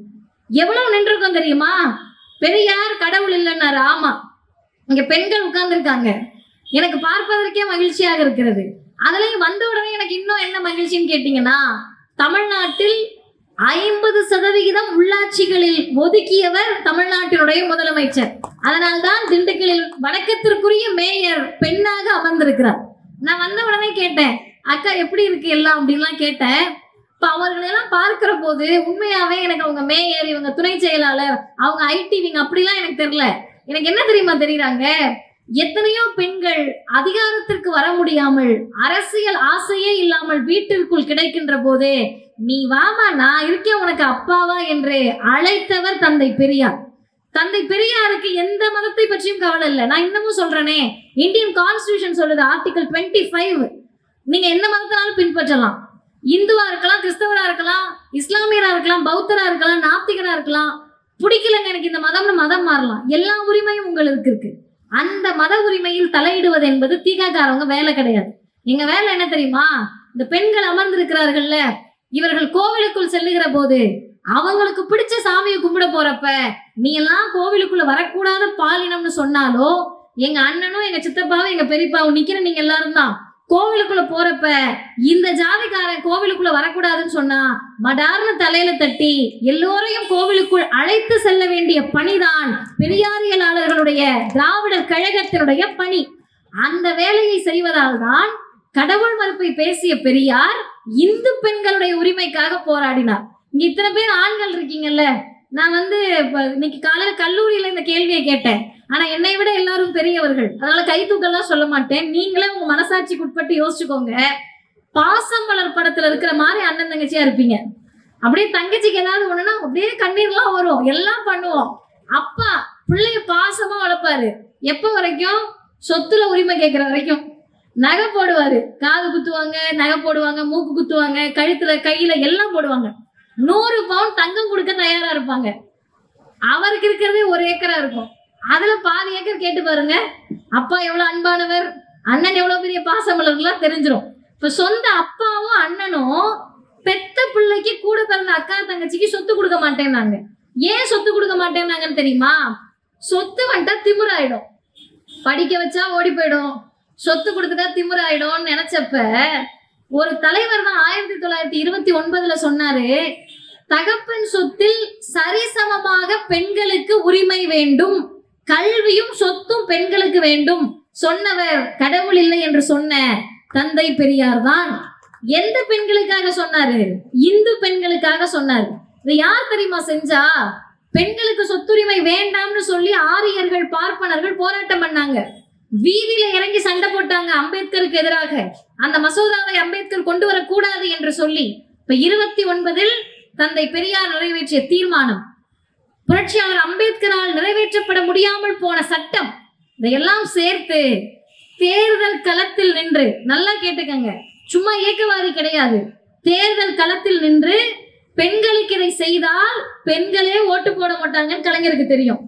[SPEAKER 1] எவ்வளவு நின்றிருக்கோம் தெரியுமா? பெரியார் கடவுள் இல்லைன்னாரு. ஆமா, இங்க பெண்கள் உட்கார்ந்துருக்காங்க. எனக்கு பார்ப்பதற்கே மகிழ்ச்சியாக இருக்கிறது. அதுலயும் வந்த உடனே எனக்கு இன்னும் என்ன மகிழ்ச்சின்னு கேட்டீங்கன்னா, தமிழ்நாட்டில் 50% உள்ளாட்சிகளில் ஒதுக்கியவர் தமிழ்நாட்டினுடைய முதலமைச்சர். அதனால்தான் திண்டுக்கல்லில் வணக்கத்திற்குரிய மேயர் பெண்ணாக அமர்ந்திருக்கிறார். நான் வந்த உடனே கேட்டேன், அக்கா எப்படி இருக்கு எல்லாம் அப்படின்லாம் கேட்டேன். இப்ப அவர்களெல்லாம் பார்க்கிற போது உண்மையாவே எனக்கு அவங்க மேயர், இவங்க துணை செயலாளர், அவங்க ஐடிவிங்க அப்படிலாம் எனக்கு தெரியல. எனக்கு என்ன தெரியுமா தெரியுறாங்க, எத்தனையோ பெண்கள் அதிகாரத்திற்கு வர முடியாமல் அரசியல் ஆசையே இல்லாமல் வீட்டிற்குள் கிடைக்கின்ற போது நீ வாமா நான் இருக்கேன் உனக்கு அப்பாவா என்று அழைத்தவர் தந்தை பெரியார். தந்தை பெரியாருக்கு எந்த மதத்தை பற்றியும் கவலை இல்லை. நான் இன்னமும் சொல்றேனே, இந்தியன் கான்ஸ்டிடியூஷன் சொல்லுது ஆர்டிகல் 25, நீங்க என்ன மதத்தினாலும் பின்பற்றலாம். இந்துவா இருக்கலாம், கிறிஸ்தவரா இருக்கலாம், இஸ்லாமியரா இருக்கலாம், பௌத்தரா இருக்கலாம், நாத்திகரா இருக்கலாம். பிடிக்கலங்க எனக்கு இந்த மதம்னு மதம் மாறலாம். எல்லா உரிமையும் உங்களுக்கு இருக்கு. அந்த மத உரிமையில் தலையிடுவது என்பது தீகாக்காரவங்க வேலை கிடையாது. எங்க வேலை என்ன தெரியுமா? இந்த பெண்கள் அமர்ந்திருக்கிறார்கள்ல, இவர்கள் கோவிலுக்குள் செல்லுகிற போது அவங்களுக்கு பிடிச்ச சாமியை கும்பிட போறப்ப நீ எல்லாம் கோவிலுக்குள்ள வரக்கூடாத பாலினம்னு சொன்னாலோ, எங்க அண்ணனும் எங்க சித்தப்பாவும் எங்க பெரியப்பாவும் நிக்கிற நீங்க எல்லாரும் தான் கோவிலுக்குள்ள போறப்ப இந்த ஜாதிக்காரன் கோவிலுக்குள்ள வரக்கூடாதுன்னு சொன்னா மடார்னு தலையில தட்டி எல்லோரையும் கோவிலுக்குள் அழைத்து செல்ல வேண்டிய பணிதான் பெரியாரியலாளர்களுடைய திராவிடர் கழகத்தினுடைய பணி. அந்த வேலையை செய்வதால் தான் கடவுள் மறுப்பை பேசிய பெரியார் இந்து பெண்களுடைய உரிமைக்காக போராடினார். இங்க இத்தனை பேர் ஆண்கள் இருக்கீங்கல்ல, நான் இன்னைக்கு காலையில கல்லூரியில இந்த கேள்வியை கேட்டேன். ஆனா என்னை விட எல்லாரும் பெரியவர்கள், அதனால கை தூக்கெல்லாம் சொல்ல மாட்டேன். நீங்களே உங்க மனசாட்சிக்கு உட்பட்டு யோசிச்சுக்கோங்க. பாசம் மலர் படத்துல இருக்கிற மாதிரி அண்ணன் தங்கச்சியா இருப்பீங்க. அப்படியே தங்கச்சிக்கு ஏதாவது ஒண்ணுன்னா அப்படியே கண்ணீர்லாம் வரும், எல்லாம் பண்ணுவோம். அப்பா பிள்ளைய பாசமா வளர்ப்பாரு. எப்ப வரைக்கும்? சொத்துல உரிமை கேட்கிற வரைக்கும். நகை போடுவாரு, காது குத்துவாங்க, நகை போடுவாங்க, மூக்கு குத்துவாங்க, கழுத்துல கையில எல்லாம் போடுவாங்க. 100 பவுன் தங்கம் கொடுக்க தயாரா இருப்பாங்க. அவருக்கு இருக்கிறதே 1 ஏக்கரா இருக்கும். அதுல பாதி ஏக்கர் கேட்டு பாருங்க. அப்பா எவ்வளவு அன்பானவர், அண்ணன் எவ்வளவு பெரிய பாசமலர்லாம் தெரிஞ்சிடும். இப்ப சொந்த அப்பாவும் அண்ணனும் பெத்த பிள்ளைக்கு கூட பிறந்த அக்கா தங்கச்சிக்கு சொத்து கொடுக்க மாட்டேன்னாங்க. ஏன் சொத்து கொடுக்க மாட்டேன்னாங்கன்னு தெரியுமா? சொத்து வந்துட்டா திமிராயிடும், படிக்க வச்சா ஓடி போயிடும், சொத்து கொடுத்துட்டா திமிராயிடும் நினைச்சப்ப ஒரு தலைவர் தான் 1929 சொன்னாரு, தகப்பன் சொத்தில் சரிசமமாக பெண்களுக்கு உரிமை வேண்டும், கல்வியும் சொத்தும் பெண்களுக்கு வேண்டும். சொன்னவர் கடவுள் இல்லை என்று சொன்ன தந்தை பெரியார் தான். எந்த பெண்களுக்காக சொன்னாரு? இந்து பெண்களுக்காக சொன்னாரு. இது யார் தெரியுமா செஞ்சா? பெண்களுக்கு சொத்துரிமை வேண்டாம்னு சொல்லி ஆரியர்கள் பார்ப்பனர்கள் போராட்டம் பண்ணாங்க. வீதியில இறங்கி சண்டை போட்டாங்க அம்பேத்கருக்கு எதிராக. அந்த மசோதாவை அம்பேத்கர் கொண்டு வரக்கூடாது என்று சொல்லி. இப்ப 29 தந்தை பெரியார் நிறைவேற்றிய தீர்மானம், புரட்சியாளர் அம்பேத்கரால் நிறைவேற்றப்பட முடியாமல் போன சட்டம், இதையெல்லாம் சேர்த்து தேர்தல் களத்தில் நின்று, நல்லா கேட்டுக்கங்க, சும்மா இயக்கவாதி கிடையாது, தேர்தல் களத்தில் நின்று பெண்களுக்கு இதை செய்தால் பெண்களே ஓட்டு போட மாட்டாங்கன்னு கலைஞருக்கு தெரியும்.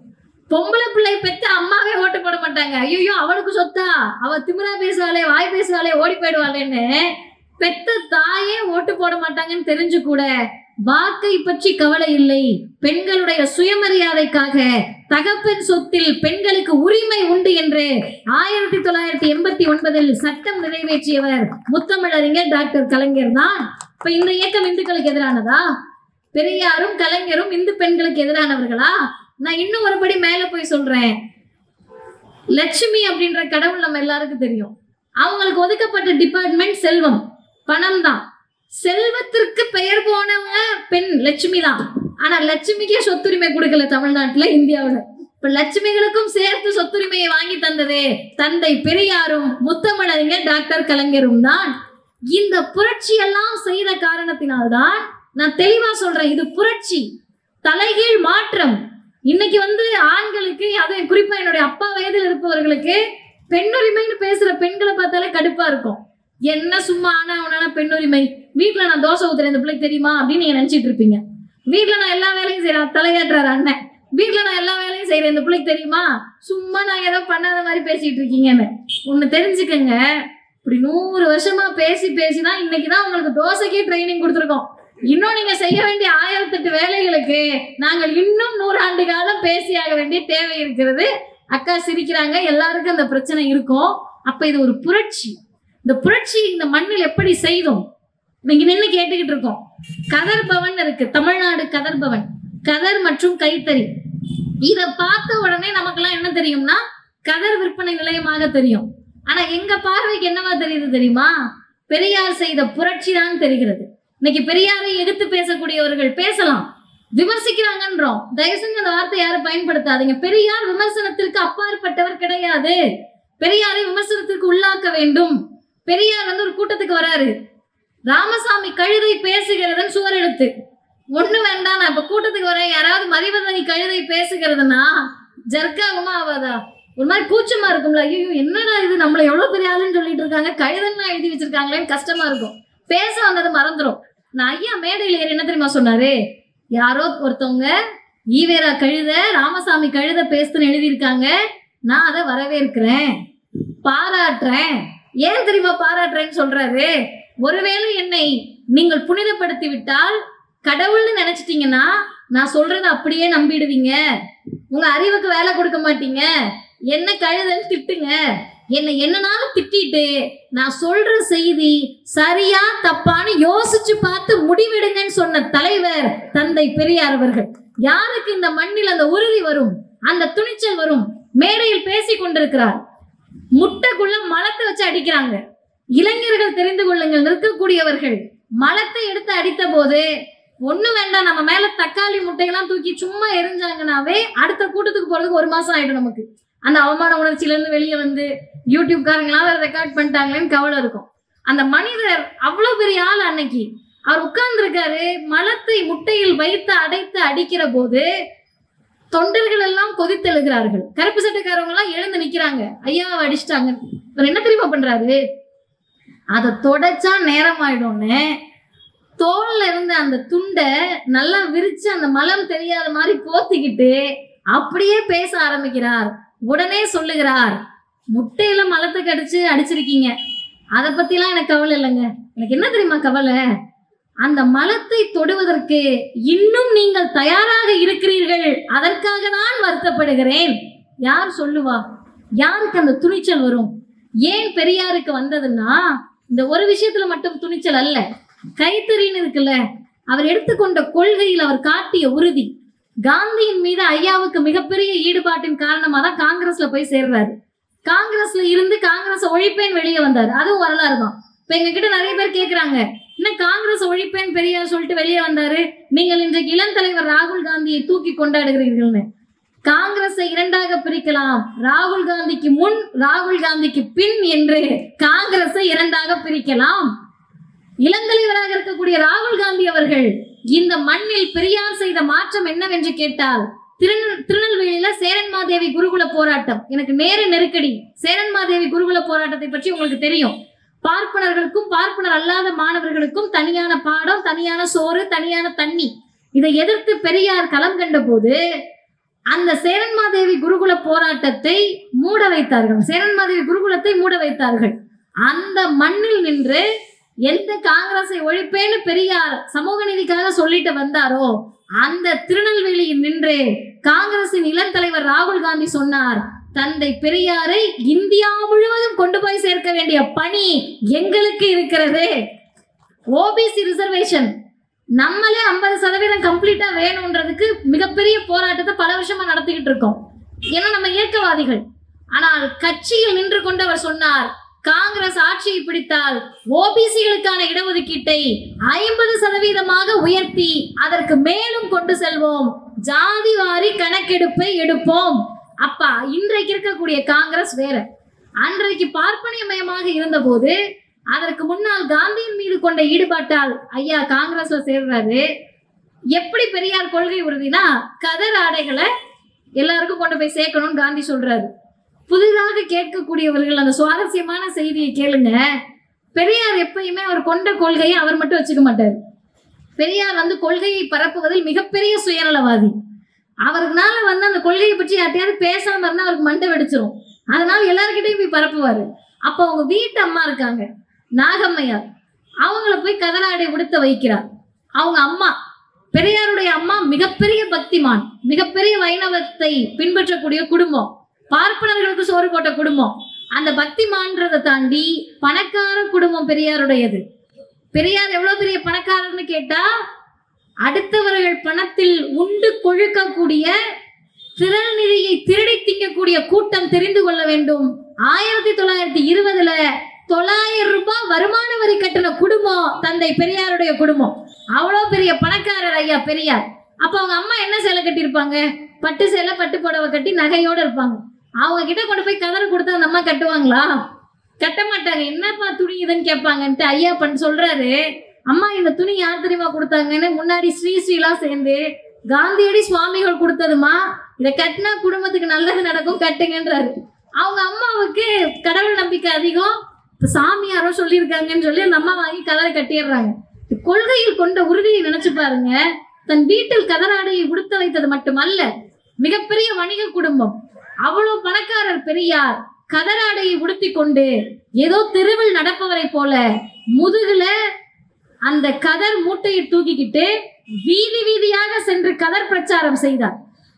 [SPEAKER 1] பொம்பளை பிள்ளை பெத்த அம்மாவே ஓட்டு போட மாட்டாங்க. ஐயோ அவளுக்கு சொத்தா, அவ திமிரா பேசுவாளே, வாய் பேசுவாளே, ஓடி போயிடுவாளேன்னு பெத்த தாயே ஓட்டு போட மாட்டாங்கன்னு தெரிஞ்சு கூட வாக்கை பற்றி கவலை இல்லை. பெண்களுடைய சுயமரியாதைக்காக தகப்பன் சொத்தில் பெண்களுக்கு உரிமை உண்டு என்று 1989 சட்டம் நிறைவேற்றியவர் முத்தமிழறிஞர் டாக்டர் கலைஞர் தான். இப்ப இந்த இயக்கம் இந்துக்களுக்கு எதிரானதா? பெரியாரும் கலைஞரும் இந்து பெண்களுக்கு எதிரானவர்களா? நான் இன்னும் ஒருபடி மேல போய் சொல்றேன். லட்சுமி அப்படின்ற கடவுள் நம்ம எல்லாருக்கும் தெரியும். அவங்களுக்கு ஒதுக்கப்பட்ட டிபார்ட்மெண்ட் செல்வம், பணம் தான். செல்வத்திற்கு பெயர் போனவங்க பெண் லட்சுமி தான். ஆனா லட்சுமிக்கே சொத்துரிமை கொடுக்கல தமிழ்நாட்டுல, இந்தியாவுல. இப்ப லட்சுமிகளுக்கும் சேர்த்து சொத்துரிமையை வாங்கி தந்தது தந்தை பெரியாரும் முத்தமிழறிஞர் டாக்டர் கலைஞரும் தான். இந்த புரட்சி எல்லாம் செய்த காரணத்தினால்தான் நான் தெளிவா சொல்றேன், இது புரட்சி, தலைகீழ் மாற்றம். இன்னைக்கு ஆண்களுக்கு, அது குறிப்பா என்னுடைய அப்பா வயதில் இருப்பவர்களுக்கு பெண்ணுரிமைன்னு பேசுற பெண்களை பார்த்தாலே கடுப்பா இருக்கும். என்ன சும்மா ஆனா அவனான பெண்ணுரிமை, வீட்டுல நான் தோசை ஊத்துறேன் இந்த பிள்ளைக்கு தெரியுமா அப்படின்னு நீங்க நினைச்சிட்டு இருப்பீங்க. வீட்டுல நான் எல்லா வேலையும் செய்யறேன், தலையாட்டுறாரு அண்ணன், வீட்டுல நான் எல்லா வேலையும் செய்யறேன் இந்த பிள்ளைக்கு தெரியுமா, சும்மா நான் ஏதோ பண்ணாத மாதிரி பேசிட்டு இருக்கீங்கன்னு. ஒண்ணு தெரிஞ்சுக்கங்க, இப்படி 100 வருஷமா பேசி பேசிதான் இன்னைக்குதான் உங்களுக்கு தோசைக்கே ட்ரைனிங் கொடுத்துருக்கோம். இன்னும் நீங்க செய்ய வேண்டிய 1008 வேலைகளுக்கு நாங்கள் இன்னும் 100 ஆண்டு காலம் பேசியாக வேண்டிய தேவை இருக்கிறது. அக்கா சிரிக்கிறாங்க, எல்லாருக்கும் அந்த பிரச்சனை இருக்கும். அப்ப இது ஒரு புரட்சி. இந்த புரட்சி இந்த மண்ணில் எப்படி செய்தோம் நீங்க நின்று கேட்டுக்கிட்டு இருக்கோம். கதர் பவன் இருக்கு, தமிழ்நாடு கதர் பவன், கதர் மற்றும் கைத்தறி. இத பார்த்த உடனே நமக்கெல்லாம் என்ன தெரியும்னா கதர் விற்பனை நிலையமாக தெரியும். ஆனா எங்க பார்வைக்கு என்னவா தெரியுது தெரியுமா, பெரியார் செய்த புரட்சி தான் தெரிகிறது. இன்னைக்கு பெரியாரை எதிர்த்து பேசக்கூடியவர்கள் பேசலாம், விமர்சிக்கிறாங்கன்றோம், தயவு செஞ்சு அந்த வார்த்தை யாரும் பயன்படுத்தாதீங்க. பெரியார் விமர்சனத்திற்கு அப்பாற்பட்டவர் கிடையாது. பெரியாரை விமர்சனத்திற்கு உள்ளாக்க வேண்டும். பெரியார் ஒரு கூட்டத்துக்கு வராரு, ராமசாமி கழுதை பேசுகிறதுன்னு சுவர் எழுத்து ஒண்ணு வேண்டாம். நான் இப்ப கூட்டத்துக்கு வரேன், யாராவது மதிவதனி கழுதை பேசுகிறதுனா ஜர்க்காகுமா ஆவாதா? ஒரு மாதிரி கூச்சமா இருக்கும்ல, ஐயோ என்னடா இது, நம்மள எவ்வளவு பெரிய ஆளுன்னு சொல்லிட்டு இருக்காங்க, கழுதன்னா எழுதி வச்சிருக்காங்களேன்னு கஷ்டமா இருக்கும். பேச வந்தது மறந்துடும். நான் ஐயா மேடையில் ஏறி என்ன தெரியுமா சொன்னாரு, யாரோ ஒருத்தவங்க ஈவேரா கழுத ராமசாமி கழுத பேசுன்னு எழுதியிருக்காங்க, நான் அதை வரவேற்கிறேன், பாராட்டுறேன். ஏன் தெரியுமா பாராட்டுறேன்னு சொல்றாரு, ஒருவேளை என்னை நீங்கள் புனிதப்படுத்தி விட்டால், கடவுள்னு நினைச்சிட்டீங்கன்னா நான் சொல்றதை அப்படியே நம்பிடுவீங்க, உங்க அறிவுக்கு வேலை கொடுக்க மாட்டீங்க, என்ன கழுதன்னு திட்டுங்க, என்னனாலும் திட்டிட்டு நான் சொல்ற செய்தி சரியா தப்பான்னு யோசிச்சு பார்த்து முடிவெடுங்கன்னு சொன்ன தலைவர் தந்தை பெரியார் அவர்கள். யாருக்கு இந்த மண்ணில் அந்த உறுதி வரும், அந்த துணிச்சல் வரும்? மேடையில் பேசி கொண்டிருக்கிறார், முட்டைக்குள்ள மலத்தை வச்சு அடிக்கிறாங்க. இளைஞர்கள் தெரிந்து கொள்ளுங்கள், நிற்கக்கூடியவர்கள் மலத்தை எடுத்து அடித்த போது ஒண்ணு வேண்டாம், நம்ம மேல தக்காளி முட்டையெல்லாம் தூக்கி சும்மா எரிஞ்சாங்கன்னாவே அடுத்த கூட்டத்துக்கு போறதுக்கு 1 மாசம் ஆயிடும். நமக்கு அந்த அவமான உணர்ச்சியில இருந்து வெளியே வந்து யூடியூப் காரங்களாம் வேற ரெக்கார்ட் பண்ணிட்டாங்களேன்னு கவலை இருக்கும். அந்த மனிதர் அவ்வளவு பெரிய ஆள். அன்னைக்கு அவர் உட்கார்ந்து இருக்காரு, மலத்தை முட்டையில் வைத்து அடைத்து அடிக்கிற போது தொண்டர்கள் எல்லாம் கொதித்தெழுகிறார்கள். கருப்பு சட்டைக்காரவங்க எல்லாம் எழுந்து நிக்கிறாங்க, ஐயாவை அடிச்சிட்டாங்க. இவர் என்ன தெரியுமா பண்றாரு, அதை தொடச்சா நேரம் ஆயிடும்னு தோல்ல இருந்து அந்த துண்டை நல்லா விரிச்சு அந்த மலம் தெரியாத மாதிரி போத்திக்கிட்டு அப்படியே பேச ஆரம்பிக்கிறார். உடனே சொல்லுகிறார், முட்டையில மலத்தை அடிச்சிருக்கீங்க, அதை பத்திலாம் எனக்கு கவலை இல்லைங்க. எனக்கு என்ன தெரியுமா கவலை, அந்த மலத்தை தொடுவதற்கு இன்னும் நீங்கள் தயாராக இருக்கிறீர்கள், அதற்காக தான் வருத்தப்படுகிறேன். யார் சொல்லுவா, யாருக்கு அந்த துணிச்சல் வரும்? ஏன் பெரியாருக்கு வந்ததுன்னா இந்த ஒரு விஷயத்துல மட்டும் துணிச்சல் அல்ல, கைத்தறின்னு இருக்குல்ல, அவர் எடுத்துக்கொண்ட கொள்கையில் அவர் காட்டிய உறுதி. காந்தியின் மீது ஐயாவுக்கு மிகப்பெரிய ஈடுபாட்டின் காரணமா தான் காங்கிரஸ்ல போய் சேர்றாரு. காங்கிரஸ்ல இருந்து காங்கிரஸ் ஒழிப்பேன் வெளியே வந்தாரு, அதுவும் வரலாறு தான். இப்ப எங்க கிட்ட நிறைய பேர் கேக்குறாங்க, என்ன காங்கிரஸ் ஒழிப்பேன் பெரியார் சொல்லிட்டு வெளியே வந்தாரு, நீங்கள் இன்றைக்கு இளம் தலைவர் ராகுல் காந்தியை தூக்கி கொண்டாடுகிறீர்கள்னு. காங்கிரஸை 2ஆக பிரிக்கலாம், ராகுல் காந்திக்கு முன் ராகுல் காந்திக்கு பின் என்று காங்கிரஸை 2ஆக பிரிக்கலாம். இளந்தலைவராக இருக்கக்கூடிய ராகுல் காந்தி அவர்கள் இந்த மண்ணில் பெரியார் செய்த மாற்றம் என்னவென்று கேட்டால், திருநெல்வேலியில சேரன்மாதேவி குருகுல போராட்டம். எனக்கு நேர நெருக்கடி. சேரன்மாதேவி குருகுல போராட்டத்தை பற்றி உங்களுக்கு தெரியும். பார்ப்பனர்களுக்கும் பார்ப்பனர் அல்லாத மாணவர்களுக்கும் தனியான பாடம், தனியான சோறு, தனியான தண்ணி. இதை எதிர்த்து பெரியார் களம் கண்ட போது அந்த சேரன்மாதேவி குருகுல போராட்டத்தை மூட வைத்தார்கள். சேரன்மாதேவி குருகுலத்தை மூட வைத்தார்கள். அந்த மண்ணில் நின்று எந்த காங்கிரஸை ஒழிப்பேன்னு பெரியார் சமூக நீதிக்காக சொல்லிட்டு வந்தாரோ, அந்த திருநெல்வேலியில் நின்று காங்கிரசின் இளம் தலைவர் ராகுல் காந்தி சொன்னார், தந்தை பெரியாரை இந்தியா முழுவதும் கொண்டு போய் சேர்க்க வேண்டிய பணி எங்களுக்கு இருக்கிறது. ஓபிசி ரிசர்வேஷன் நம்மளே 50% கம்ப்ளீட்டா வேணும்ன்றதுக்கு மிகப்பெரிய போராட்டத்தை பல வருஷமா நடத்திக்கிட்டு இருக்கோம். ஏன்னா நம்ம இயக்கவாதிகள். ஆனால் கட்சியில் நின்று கொண்டு அவர் சொன்னார், காங்கிரஸ் ஆட்சியை பிடித்தால் ஓபிசிகளுக்கான இடஒதுக்கீட்டை 50% உயர்த்தி அதற்கு மேலும் கொண்டு செல்வோம், ஜாதி வாரி கணக்கெடுப்பை எடுப்போம். அப்பா இன்றைக்கு இருக்கக்கூடிய காங்கிரஸ் வேற. அன்றைக்கு பார்ப்பனியமயமாக இருந்த போது அதற்கு முன்னால் காந்தியின் மீது கொண்ட ஈடுபாட்டால் ஐயா காங்கிரஸ்ல சேர்றாரு. எப்படி பெரியார் கொள்கை உறுதினா கதர் ஆடைகளை எல்லாருக்கும் கொண்டு போய் சேர்க்கணும்னு காந்தி சொல்றாரு. புதிதாக கேட்கக்கூடியவர்கள் அந்த சுவாரஸ்யமான செய்தியை கேளுங்க. பெரியார் எப்பயுமே அவர் கொண்ட கொள்கையை அவர் மட்டும் வச்சுக்க மாட்டார். பெரியார் கொள்கையை பரப்புவதில் மிகப்பெரிய சுயநலவாதி. அவருக்குனால அந்த கொள்கையை பற்றி யார்ட்டையாவது பேசாம இருந்தா அவருக்கு மண்டை வெடிச்சிரும். அதனால எல்லாருக்கிட்டையும் போய் பரப்புவாரு. அப்போ அவங்க வீட்டு அம்மா இருக்காங்க நாகம்மையார், அவங்கள போய் கதராடை உடுத்த வைக்கிறார். அவங்க அம்மா பெரியாருடைய அம்மா மிகப்பெரிய பக்திமான், மிகப்பெரிய வைணவத்தை பின்பற்றக்கூடிய குடும்பம், பார்ப்பனர்களுக்கு சோறு போட்ட குடும்பம். அந்த பக்திமான்றதை தாண்டி பணக்கார குடும்பம் பெரியாருடையது. பெரியார் எவ்வளவு பெரிய பணக்காரர்னு கேட்டா, அடுத்தவர்கள் பணத்தில் உண்டு கொழுக்கக்கூடிய திரள் நிதியை திருடி திங்கக்கூடிய கூட்டம் தெரிந்து கொள்ள வேண்டும். 1920 900 ரூபாய் வருமான வரி கட்டின குடும்பம் தந்தை பெரியாருடைய குடும்பம். அவ்வளவு பெரிய பணக்காரர் ஐயா பெரியார். அப்ப அவங்க அம்மா என்ன சேலை கட்டியிருப்பாங்க? பட்டு சேலை, பட்டு புடவை கட்டி நகையோட இருப்பாங்க. அவங்க கிட்ட கொண்டு போய் கதரை கொடுத்தா அந்த அம்மா கட்டுவாங்களா? கட்ட மாட்டாங்க. என்னப்பா துணி இதுன்னு கேட்பாங்கன்ட்டு ஐயா சொல்றாரு, அம்மா இந்த துணி யார் தெரியுமா கொடுத்தாங்கன்னு முன்னாடி ஸ்ரீலாம் சேர்ந்து காந்தியடி சுவாமிகள் கொடுத்ததுமா, இதை கட்டினா குடும்பத்துக்கு நல்லது நடக்கும், கட்டுங்கன்றாரு. அவங்க அம்மாவுக்கு கடவுள் நம்பிக்கை அதிகம், சாமியாரோ சொல்லியிருக்காங்கன்னு சொல்லி அந்த அம்மா வாங்கி கதரை கட்டிடுறாங்க. கொள்கையில் கொண்ட உறுதியை நினைச்சு பாருங்க. தன் வீட்டில் கதராடையை உடுத்த வைத்தது மட்டுமல்ல, மிகப்பெரிய வணிக குடும்பம், அவ்வளவு பணக்காரர் பெரியார். கதராடையை உடுத்தி கொண்டு ஏதோ தெருவில் நடப்பவரை போல முதுகுல அந்த கதர் மூட்டையை தூக்கிக்கிட்டு வீதி வீதியாக சென்று கதர் பிரச்சாரம் செய்தார்.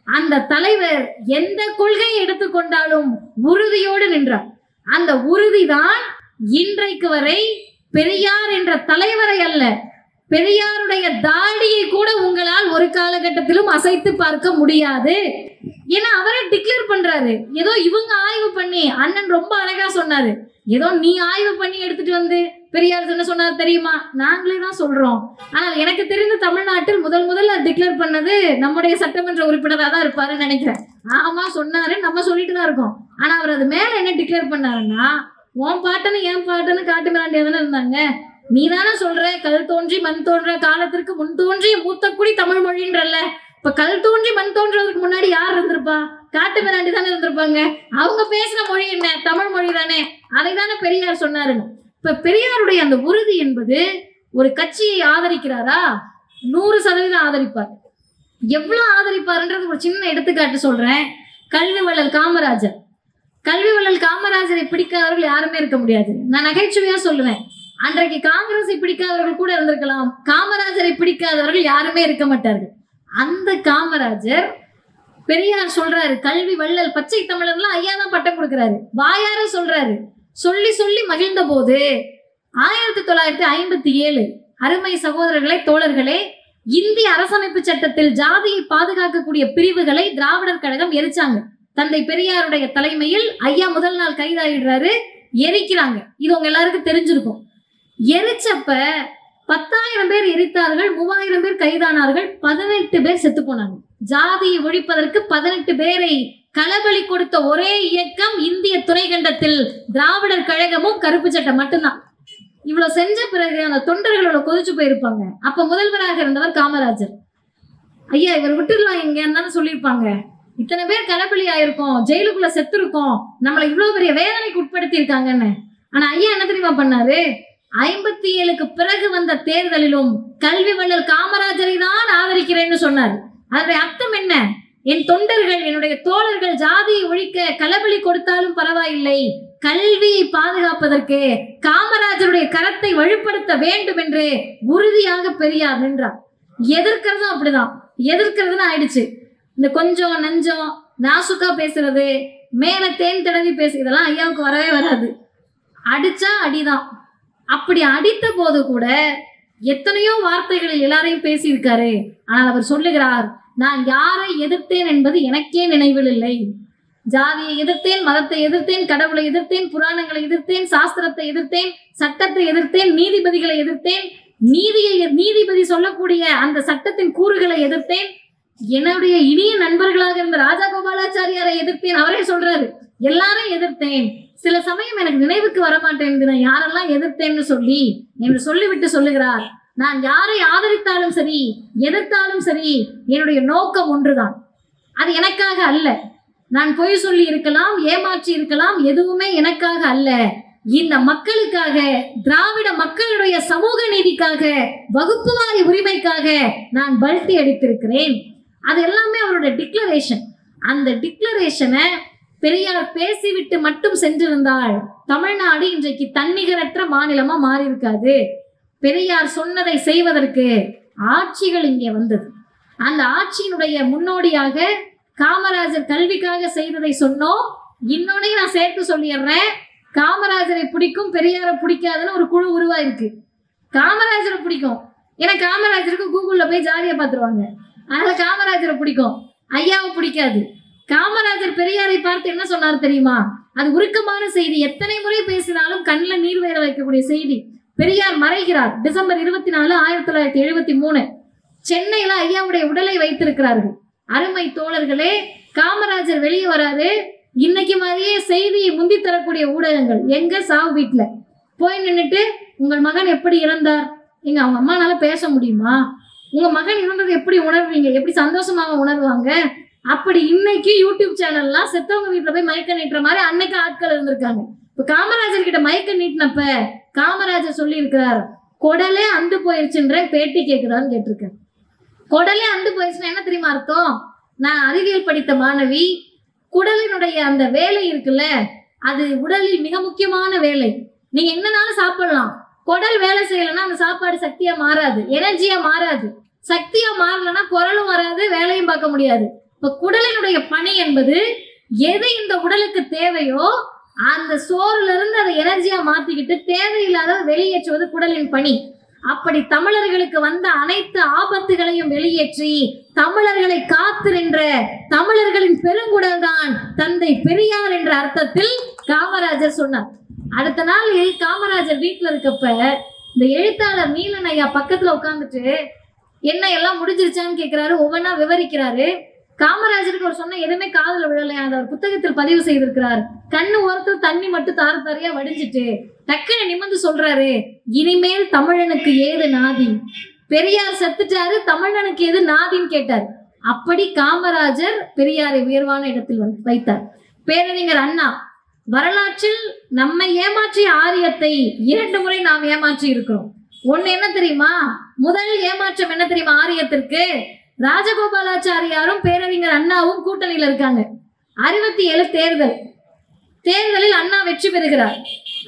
[SPEAKER 1] அந்த தலைவர் எந்த கொள்கையை எடுத்துக்கொண்டாலும் உறுதியோடு நின்றார். அந்த உறுதிதான் இன்றைக்கு வரை பெரியார் என்ற தலைவரை அல்ல, பெரியாருடைய தாடியை கூட உங்களால் ஒரு காலகட்டத்திலும் அசைத்து பார்க்க முடியாது. ஏன்னா அவரை டிக்ளேர் பண்றாரு. ஏதோ இவங்க ஆய்வு பண்ணி, அண்ணன் ரொம்ப அழகா சொன்னாரு, ஏதோ நீ ஆய்வு பண்ணி எடுத்துட்டு வந்து பெரியார் என்ன சொன்னார் தெரியுமா? நாங்களே தான் சொல்றோம். ஆனால் எனக்கு தெரிந்த தமிழ்நாட்டில் முதல்ல டிக்ளேர் பண்ணது நம்முடைய சட்டமன்ற உறுப்பினராக தான் இருப்பாருன்னு நினைக்கிறேன். ஆமா சொன்னாரு, நம்ம சொல்லிட்டு தான் இருக்கோம். ஆனா அவர் அது மேல என்ன டிக்ளேர் பண்ணாருன்னா, உன் பாட்டன்னு என் பாட்டன்னு காட்டு மிராண்டியாதானே இருந்தாங்க. நீ தானே சொல்ற கல் தோன்றி மண் தோன்ற காலத்திற்கு முன் தோன்றிய மூத்த குடி தமிழ் மொழின்றல்ல. இப்ப கல் தோன்றி மண் தோன்றதுக்கு முன்னாடி யார் இருந்திருப்பா? காட்டு மிராண்டி தானே இருந்திருப்பாங்க. அவங்க பேசின மொழி என்ன? தமிழ் மொழி தானே. அதை தானே பெரியார் சொன்னாருங்க. இப்ப பெரியாருடைய அந்த உறுதி என்பது, ஒரு கட்சியை ஆதரிக்கிறாரா 100% ஆதரிப்பார். எவ்வளவு ஆதரிப்பாருன்றது ஒரு சின்ன எடுத்துக்காட்டு சொல்றேன். கல்வி வள்ளல் காமராஜர். கல்வி வள்ளல் காமராஜரை பிடிக்காதவர்கள் யாருமே இருக்க முடியாது. நான் நகைச்சுவையா சொல்லுவேன், அன்றைக்கு காங்கிரஸை பிடிக்காதவர்கள் கூட இருந்திருக்கலாம், காமராஜரை பிடிக்காதவர்கள் யாருமே இருக்க மாட்டார்கள். அந்த காமராஜர் பெரியார் சொல்றாரு, கல்வி வள்ளல் பச்சை தமிழர்லாம் ஐயா தான் பட்டம் கொடுக்கிறாரு, வாயார சொல்றாரு. சொல்லி சொல்லி மகிழ்ந்த போது 1957 அருமை சகோதரர்களே தோழர்களே, இந்திய அரசமைப்பு சட்டத்தில் ஜாதியை பாதுகாக்கக்கூடிய பிரிவுகளை திராவிடர் கழகம் எரிச்சாங்க. தந்தை பெரியாருடைய தலைமையில் ஐயா முதல் நாள் கைதாயிடுறாரு, எரிக்கிறாங்க. இது உங்க எல்லாருக்கும் தெரிஞ்சிருக்கும். எரிச்சப்ப 10,000 பேர் எரித்தார்கள், 3000 பேர் கைதானார்கள், 18 பேர் செத்து போனாங்க. ஜாதியை ஒழிப்பதற்கு 18 பேரை களபலி கொடுத்த ஒரே இயக்கம் இந்திய துணைக்கண்டத்தில் திராவிடர் கழகமும் கருப்பு சட்டம் மட்டும்தான். இவ்வளவு செஞ்ச பிறகு அந்த தொண்டர்களோட கொதிச்சு போயிருப்பாங்க. அப்ப முதல்வராக இருந்தவர் காமராஜர். ஐயா இவர் விட்டுடலாம் எங்கன்னு சொல்லியிருப்பாங்க. இத்தனை பேர் களபலி ஆயிருக்கோம், ஜெயிலுக்குள்ள செத்து இருக்கோம், நம்மளை இவ்வளவு பெரிய வேதனைக்கு உட்படுத்தி இருக்காங்கன்னு. ஆனா ஐயா என்ன தெரியுமா பண்ணாரு? 57க்கு பிறகு வந்த தேர்தலிலும் கல்வி வள்ளல் காமராஜரை தான் ஆதரிக்கிறேன்னு சொன்னார். அதனுடைய அர்த்தம் என்ன? என் தொண்டர்கள், என்னுடைய தோழர்கள் ஜாதியை ஒழிக்க களபலி கொடுத்தாலும் பரவாயில்லை, கல்வியை பாதுகாப்பதற்கு காமராஜருடைய கரத்தை வலுப்படுத்த வேண்டும் என்று உறுதியாக பெரியார் நின்றார். எதிர்க்கிறதும் அப்படிதான், எதிர்க்கிறதுன்னு ஆயிடுச்சு. இந்த கொஞ்சம் நஞ்சம் நாசுக்கா பேசுறது, மேல தேன் தடவி பேசு, இதெல்லாம் ஐயாவுக்கு வரவே வராது. அடிச்சா அடிதான். அப்படி அடித்த போது கூட எத்தனையோ வார்த்தைகளில் எல்லாரையும் பேசியிருக்காரு. ஆனால் அவர் சொல்லுகிறார், நான் யாரை எதிர்த்தேன் என்பது எனக்கே நினைவில் இல்லை. ஜாதியை எதிர்த்தேன், மதத்தை எதிர்த்தேன், கடவுளை எதிர்த்தேன், புராணங்களை எதிர்த்தேன், சாஸ்திரத்தை எதிர்த்தேன், சட்டத்தை எதிர்த்தேன், நீதிபதிகளை எதிர்த்தேன், நீதிபதி சொல்லக்கூடிய அந்த சட்டத்தின் கூறுகளை எதிர்த்தேன், என்னுடைய இனிய நண்பர்களாக இருந்த ராஜகோபாலாச்சாரியாரை எதிர்த்தேன். அவரே சொல்றாரு, எல்லாரும் எதிர்த்தேன். சில சமயம் எனக்கு நினைவுக்கு வரமாட்டேன் நான் யாரெல்லாம் எதிர்த்தேன்னு என்று சொல்லிவிட்டு சொல்லுகிறார், நான் யாரை ஆதரித்தாலும் சரி எதிர்த்தாலும் சரி என்னுடைய நோக்கம் ஒன்றுதான். அது எனக்காக அல்ல. நான் பொய் சொல்லி இருக்கலாம், ஏமாற்றி இருக்கலாம், எதுவுமே எனக்காக அல்ல. இந்த மக்களுக்காக, திராவிட மக்களுடைய சமூக நீதிக்காக, வகுப்புவாரி உரிமைக்காக நான் பல்டி அடித்திருக்கிறேன். அது எல்லாமே அவருடைய டிக்ளரேஷன். அந்த டிக்ளரேஷனை பெரியார் பேசிவிட்டு மட்டும் சென்றிருந்தால் தமிழ்நாடு இன்றைக்கு தன்னிகரற்ற மாநிலமா மாறி இருக்காது. பெரியார் சொன்னதை செய்வதற்கு ஆட்சிகள் இங்கே வந்தது. அந்த ஆட்சியினுடைய முன்னோடியாக காமராஜர் கல்விக்காக செய்ததை சொன்னோம். இன்னொன்னையும் நான் சேர்த்து சொல்லிடுறேன், காமராஜரை பிடிக்கும் பெரியாரை பிடிக்காதுன்னு ஒரு குழு உருவாயிருக்கு. காமராஜரை பிடிக்கும், ஏன்னா காமராஜருக்கு கூகுள்ல போய் ஜாலியா பார்த்துருவாங்க, அதனால காமராஜரை பிடிக்கும். ஐயாவை பிடிக்காது. காமராஜர் பெரியாரை பார்த்து என்ன சொன்னார் தெரியுமா? அது உருக்கமான செய்தி, எத்தனை முறை பேசினாலும் கண்ணில் நீர் வேற வைக்கக்கூடிய செய்தி. பெரியார் மறைகிறார் டிசம்பர் 24, 1973 சென்னையில ஐயாவுடைய உடலை வைத்திருக்கிறார்கள். அருமை தோழர்களே, காமராஜர் வெளியே வராரு. இன்னைக்கு மாதிரியே செய்தியை முந்தி தரக்கூடிய ஊடகங்கள் எங்க சாவு வீட்டுல போய் நின்றுட்டு, உங்கள் மகன் எப்படி இறந்தார், எங்க அவங்க அம்மானால பேச முடியுமா, உங்க மகன் இறந்தது எப்படி உணர்வீங்க, எப்படி சந்தோஷமாக உணர்வாங்க. அப்படி இன்னைக்கு யூடியூப் சேனல்லாம் செத்தவங்க வீட்டுல போய் மயக்க நீட்டுற மாதிரி அன்னைக்கு ஆட்கள் இருந்திருக்காங்க. இப்ப காமராஜர் கிட்ட மயக்க நீட்டினப்ப காமராஜர் சொல்லி இருக்கிறார், கொடலே அந்து போயிருச்சுன்ற பேட்டி கேட்குதான்னு கேட்டிருக்கேன். குடலே அந்து போயிடுச்சுன்னா என்ன தெரியுமா அர்த்தம்? நான் அறிவியல் படித்த மாணவி. குடலினுடைய அந்த வேலை இருக்குல்ல, அது உடலில் மிக முக்கியமான வேலை. நீங்க என்னனாலும் சாப்பிடலாம், குடல் வேலை செய்யலைன்னா அந்த சாப்பாடு சக்தியா மாறாது, எனர்ஜியா மாறாது. சக்தியா மாறலன்னா குரலும் வராது, வேலையும் பார்க்க முடியாது. இப்ப குடலினுடைய பணி என்பது எது இந்த உடலுக்கு தேவையோ அந்த சோறுல இருந்து அதை எனர்ஜியா மாத்திக்கிட்டு தேவையில்லாத வெளியேற்றுவது குடலின் பணி. அப்படி தமிழர்களுக்கு வந்த அனைத்து ஆபத்துகளையும் வெளியேற்றி தமிழர்களை காத்து நின்ற தமிழர்களின் பெருங்குடல் தான் தந்தை பெரியார் என்ற அர்த்தத்தில் காமராஜர் சொன்னார். அடுத்த நாள் காமராஜர் வீட்டுல இருக்கப்ப இந்த எழுத்தாளர் நீலன் ஐயா பக்கத்துல உட்காந்துட்டு என்ன எல்லாம் முடிஞ்சிருச்சான்னு கேட்கிறாரு, ஒவ்வொன்னா விவரிக்கிறாரு. காமராஜருக்கு அவர் சொன்ன எதுவுமே காதுல விழலையா, அதை அவர் புத்தகத்தில் பதிவு செய்திருக்கிறார். கண்ணு ஓரத்தில் தண்ணி மட்டும் தார தாரையா வடிஞ்சிட்டு டக்குன்னு நிமிர்ந்து சொல்றாரு, இனிமேல் தமிழனுக்கு ஏது நாதி, பெரியார் செத்துட்டாரு, தமிழனுக்கு எது நாதின்னு கேட்டார். அப்படி காமராஜர் பெரியாரை உயர்வான இடத்தில் வைத்தார். பேரறிஞர் அண்ணா, வரலாற்றில் நம்மை ஏமாற்றிய ஆரியத்தை 2 முறை நாம் ஏமாற்றி இருக்கிறோம். ஒண்ணு என்ன தெரியுமா? முதல் ஏமாற்றம் என்ன தெரியுமா? ஆரியத்திற்கு ராஜகோபாலாச்சாரியாரும் பேரறிஞர் அண்ணாவும் கூட்டணியில இருக்காங்க. 67 தேர்தலில் அண்ணா வெற்றி பெறுகிறார்.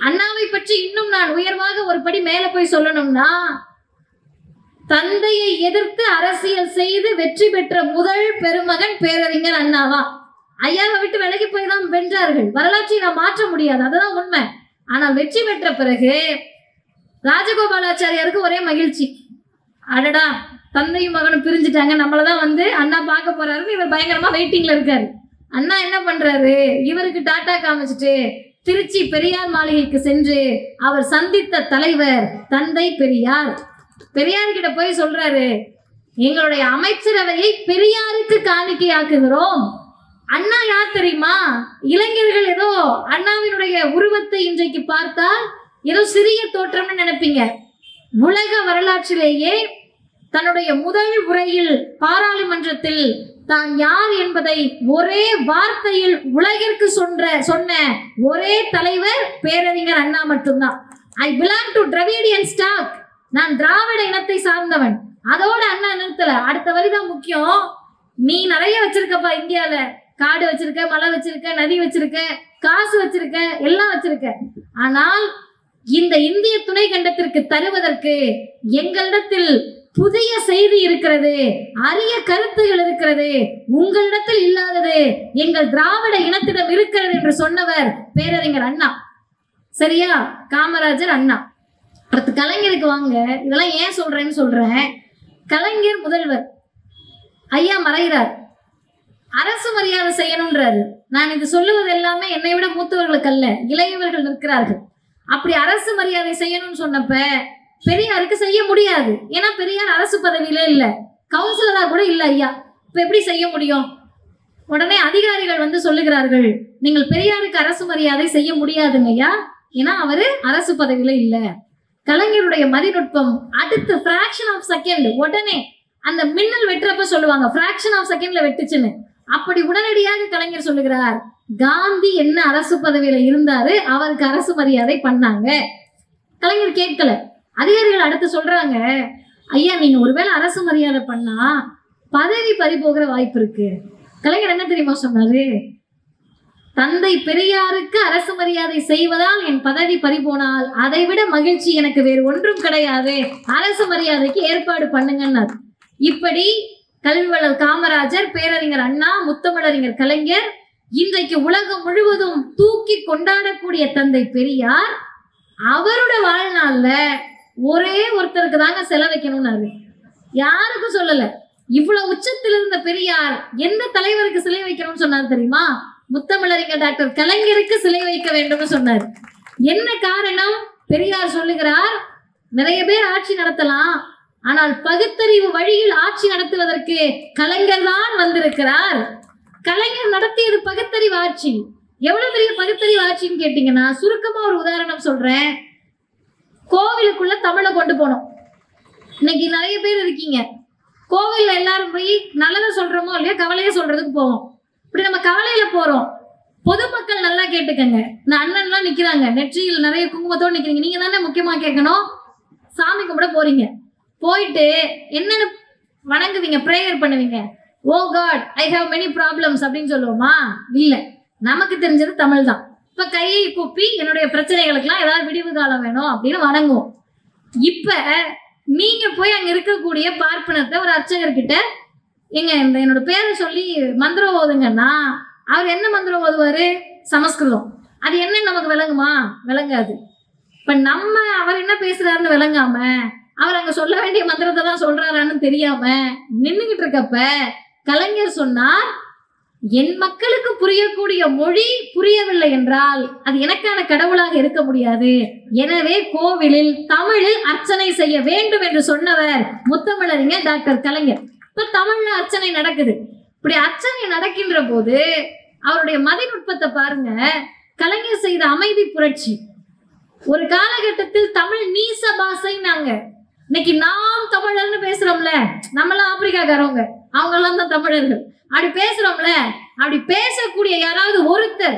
[SPEAKER 1] அண்ணாவை பற்றி இன்னும் நான் உயர்வாக ஒரு படி மேல போய் சொல்லணும்னா, தந்தையை எதிர்த்து அரசியல் செய்து வெற்றி பெற்ற முதல் பெருமகன் பேரறிஞர் அண்ணாவா. ஐயாவை விட்டு விலகி போய் தான் வென்றார்கள். வரலாற்றை நாம் மாற்ற முடியாது, அதுதான் உண்மை. ஆனால் வெற்றி பெற்ற பிறகு ராஜகோபாலாச்சாரியாருக்கு ஒரே மகிழ்ச்சி, அடடா தந்தையும் மகனும் பிரிஞ்சுட்டாங்க, நம்மளதான் அண்ணா பார்க்க போறாருன்னு இவர் பயங்கரமா வெயிட்டிங்ல இருக்காரு. அண்ணா என்ன பண்றாரு, இவருக்கு டாட்டா காமிச்சிட்டு திருச்சி பெரியார் மாளிகைக்கு சென்று அவர் சந்தித்த தலைவர் தந்தை பெரியார். பெரியார் கிட்ட போய் சொல்றாரு, எங்களுடைய அமைச்சரவையை பெரியாருக்கு காணிக்கையாக்குகிறோம். அண்ணா யார் தெரியுமா? இளைஞர்கள் ஏதோ அண்ணாவினுடைய உருவத்தை இன்றைக்கு பார்த்தால் ஏதோ சிறிய தோற்றம்னு நினைப்பீங்க. உலக வரலாற்றிலேயே தன்னுடைய முதல் உரையில் பாராளுமன்றத்தில் தான் யார் என்பதை ஒரே வார்த்தையில் உலகிற்கு சொன்ன ஒரே தலைவர் பேரறிஞர் அண்ணா மட்டும்தான். I belong to Dravidian stock, நான் திராவிட இனத்தை சார்ந்தவன். அதோட அண்ணா நிறுத்தல, அடுத்த வரிதான் முக்கியம். நீ நிறைய வச்சிருக்கப்பா, இந்தியால காடு வச்சிருக்க, மலை வச்சிருக்க, நதி வச்சிருக்க, காசு வச்சிருக்க, எல்லாம் வச்சிருக்க. ஆனால் இந்த இந்திய துணை கண்டத்திற்கு தருவதற்கு எங்களிடத்தில் புதிய செய்தி இருக்கிறது, அரிய கருத்துகள் இருக்கிறது, உங்களிடத்தில் இல்லாதது எங்கள் திராவிட இனத்திடம் இருக்கிறது என்று சொன்னவர் பேரறிஞர் அண்ணா. சரியா? காமராஜர், அண்ணா. அடுத்து கலைஞருக்கு வாங்க. இதெல்லாம் ஏன் சொல்றேன்னு சொல்றேன். கலைஞர் முதல்வர், ஐயா மறைகிறார். அரசு மரியாதை செய்யணும்ன்றாரு. நான் இது சொல்லுவது எல்லாமே என்னை விட மூத்தவர்களுக்கு அல்ல, இளையவர்கள் நிற்கிறார்கள். அப்படி அரசு மரியாதை செய்யணும்னு சொன்னப்ப பெரியாருக்கு செய்ய முடியாது. ஏன்னா பெரியார் அரசு பதவியில இல்ல, கவுன்சிலரா கூட இல்ல ஐயா. இப்ப எப்படி செய்ய முடியும்? உடனே அதிகாரிகள் வந்து சொல்லுகிறார்கள், நீங்கள் பெரியாருக்கு அரசு மரியாதை செய்ய முடியாதுங்க ஐயா, ஏன்னா அவரு அரசு பதவியில இல்ல. கலைஞருடைய மதிநுட்பம் அடுத்து பிராக்ஷன் ஆஃப் செகண்ட், உடனே அந்த மின்னல் வெட்டுறப்ப சொல்லுவாங்க பிராக்ஷன் ஆஃப் செகண்ட்ல வெட்டுச்சுன்னு. அப்படி உடனடியாக கலைஞர் சொல்லுகிறார், காந்தி என்ன அரசு பதவியில இருந்தாரு, அவருக்கு அரசு மரியாதை பண்ணாங்க. கலைஞர் கேட்கல. அதிகாரிகள் அடுத்து சொல்றாங்க, ஐயா நீங்க ஒருவேளை அரசு மரியாதை பண்ணா பதவி பறி போகிற வாய்ப்பு இருக்கு. கலைஞர் என்ன தெரியுமா சொன்னாரு? தந்தை பெரியாருக்கு அரசு மரியாதை செய்வதால் என் பதவி பறிபோனால் அதை விட மகிழ்ச்சி எனக்கு வேறு ஒன்றும் கிடையாது, அரசு மரியாதைக்கு ஏற்பாடு பண்ணுங்கன்னார். இப்படி கல்விவளர் காமராஜர், பேரறிஞர் அண்ணா, முத்தமிழறிஞர் கலைஞர், இன்றைக்கு உலகம் முழுவதும் தூக்கி கொண்டாடக்கூடிய தந்தை பெரியார் அவரோட வாழ்நாள்ல ஒரே ஒருத்தருக்கு தாங்க செலவைக்கணும்னாரு. யாருக்கும் சொல்லல. இவ்வளவு உச்சத்தில் இருந்த பெரியார் எந்த தலைவருக்கு சிலை வைக்கணும்னு சொன்னார் தெரியுமா? முத்தமிழறிஞர் டாக்டர் கலைஞருக்கு சிலை வைக்க வேண்டும்னு சொன்னார். என்ன காரணம்? பெரியார் சொல்லுகிறார், நிறைய பேர் ஆட்சி நடத்தலாம், ஆனால் பகுத்தறிவு வழியில் ஆட்சி நடத்துவதற்கு கலைஞர் தான் வந்திருக்கிறார். கலைஞர் நடத்தியது பகுத்தறிவு ஆட்சி. எவ்வளவு பெரிய பகுத்தறிவு ஆட்சின்னு கேட்டீங்கன்னா, சுருக்கமா ஒரு உதாரணம் சொல்றேன். கோவிலுக்குள்ள தமிழை கொண்டு போனோம். இன்னைக்கு நிறைய பேர் இருக்கீங்க, கோவில்ல எல்லாரும் போய் நல்லதை சொல்றோமோ இல்லையா, கவலையை சொல்றதுக்கு போவோம். இப்படி நம்ம கவலையில போறோம். பொதுமக்கள் நல்லா கேட்டுக்கங்க. இந்த அண்ணன்லாம் நிக்கிறாங்க, நெற்றியில் நிறைய குங்குமத்தோடு நிக்கிறீங்க. நீங்க தானே முக்கியமா கேட்கணும். சாமி கும்பிட போறீங்க, போயிட்டு என்னன்னு வணங்குவீங்க, பிரேயர் பண்ணுவீங்க. Oh God I have many problems அப்படின்னு சொல்லுவோமா? இல்ல, நமக்கு தெரிஞ்சது தமிழ் தான். இப்ப கையை கூப்பி என்னுடைய பிரச்சனைகளுக்கெல்லாம் ஏதாவது விடிவு காலம் வேணும் அப்படின்னு வணங்குவோம். இப்ப நீங்க போய் அங்க இருக்கக்கூடிய பார்ப்பனத்தை ஒரு அர்ச்சகர்கிட்ட எங்க இந்த என்னோட பேரை சொல்லி மந்திரம் ஓதுங்கன்னா அவர் என்ன மந்திரம் ஓதுவாரு? சமஸ்கிருதம். அது என்ன நமக்கு விளங்குமா? விளங்காது. இப்ப நம்ம அவர் என்ன பேசுறாருன்னு விளங்காம அவர் அங்க சொல்ல வேண்டிய மந்திரத்தை தான் சொல்றாரான்னு தெரியாம நின்னுகிட்டு இருக்கப்ப கலைஞர் சொன்னார், என் மக்களுக்கு புரியக்கூடிய மொழி புரியவில்லை என்றால் அது எனக்கான கடவுளாக இருக்க முடியாது. எனவே கோவிலில் தமிழில் அர்ச்சனை செய்ய வேண்டும் என்று சொன்னவர் முத்தமிழறிஞர் டாக்டர் கலைஞர். இப்ப தமிழ்ல அர்ச்சனை நடக்குது. இப்படி அர்ச்சனை நடக்கின்ற போது அவருடைய மதிநுட்பத்தை பாருங்க. கலைஞர் செய்த அமைதி புரட்சி. ஒரு காலகட்டத்தில் தமிழ் நீச பாசைன்னாங்க. இன்னைக்கு நாம் தமிழர்னு பேசுறோம்ல, நம்மளாம் ஆப்பிரிக்காக்காரவங்க, அவங்க எல்லாம் தான் தமிழர்கள். அப்படி பேசுறோம்ல, அப்படி பேசக்கூடிய யாராவது ஒருத்தர்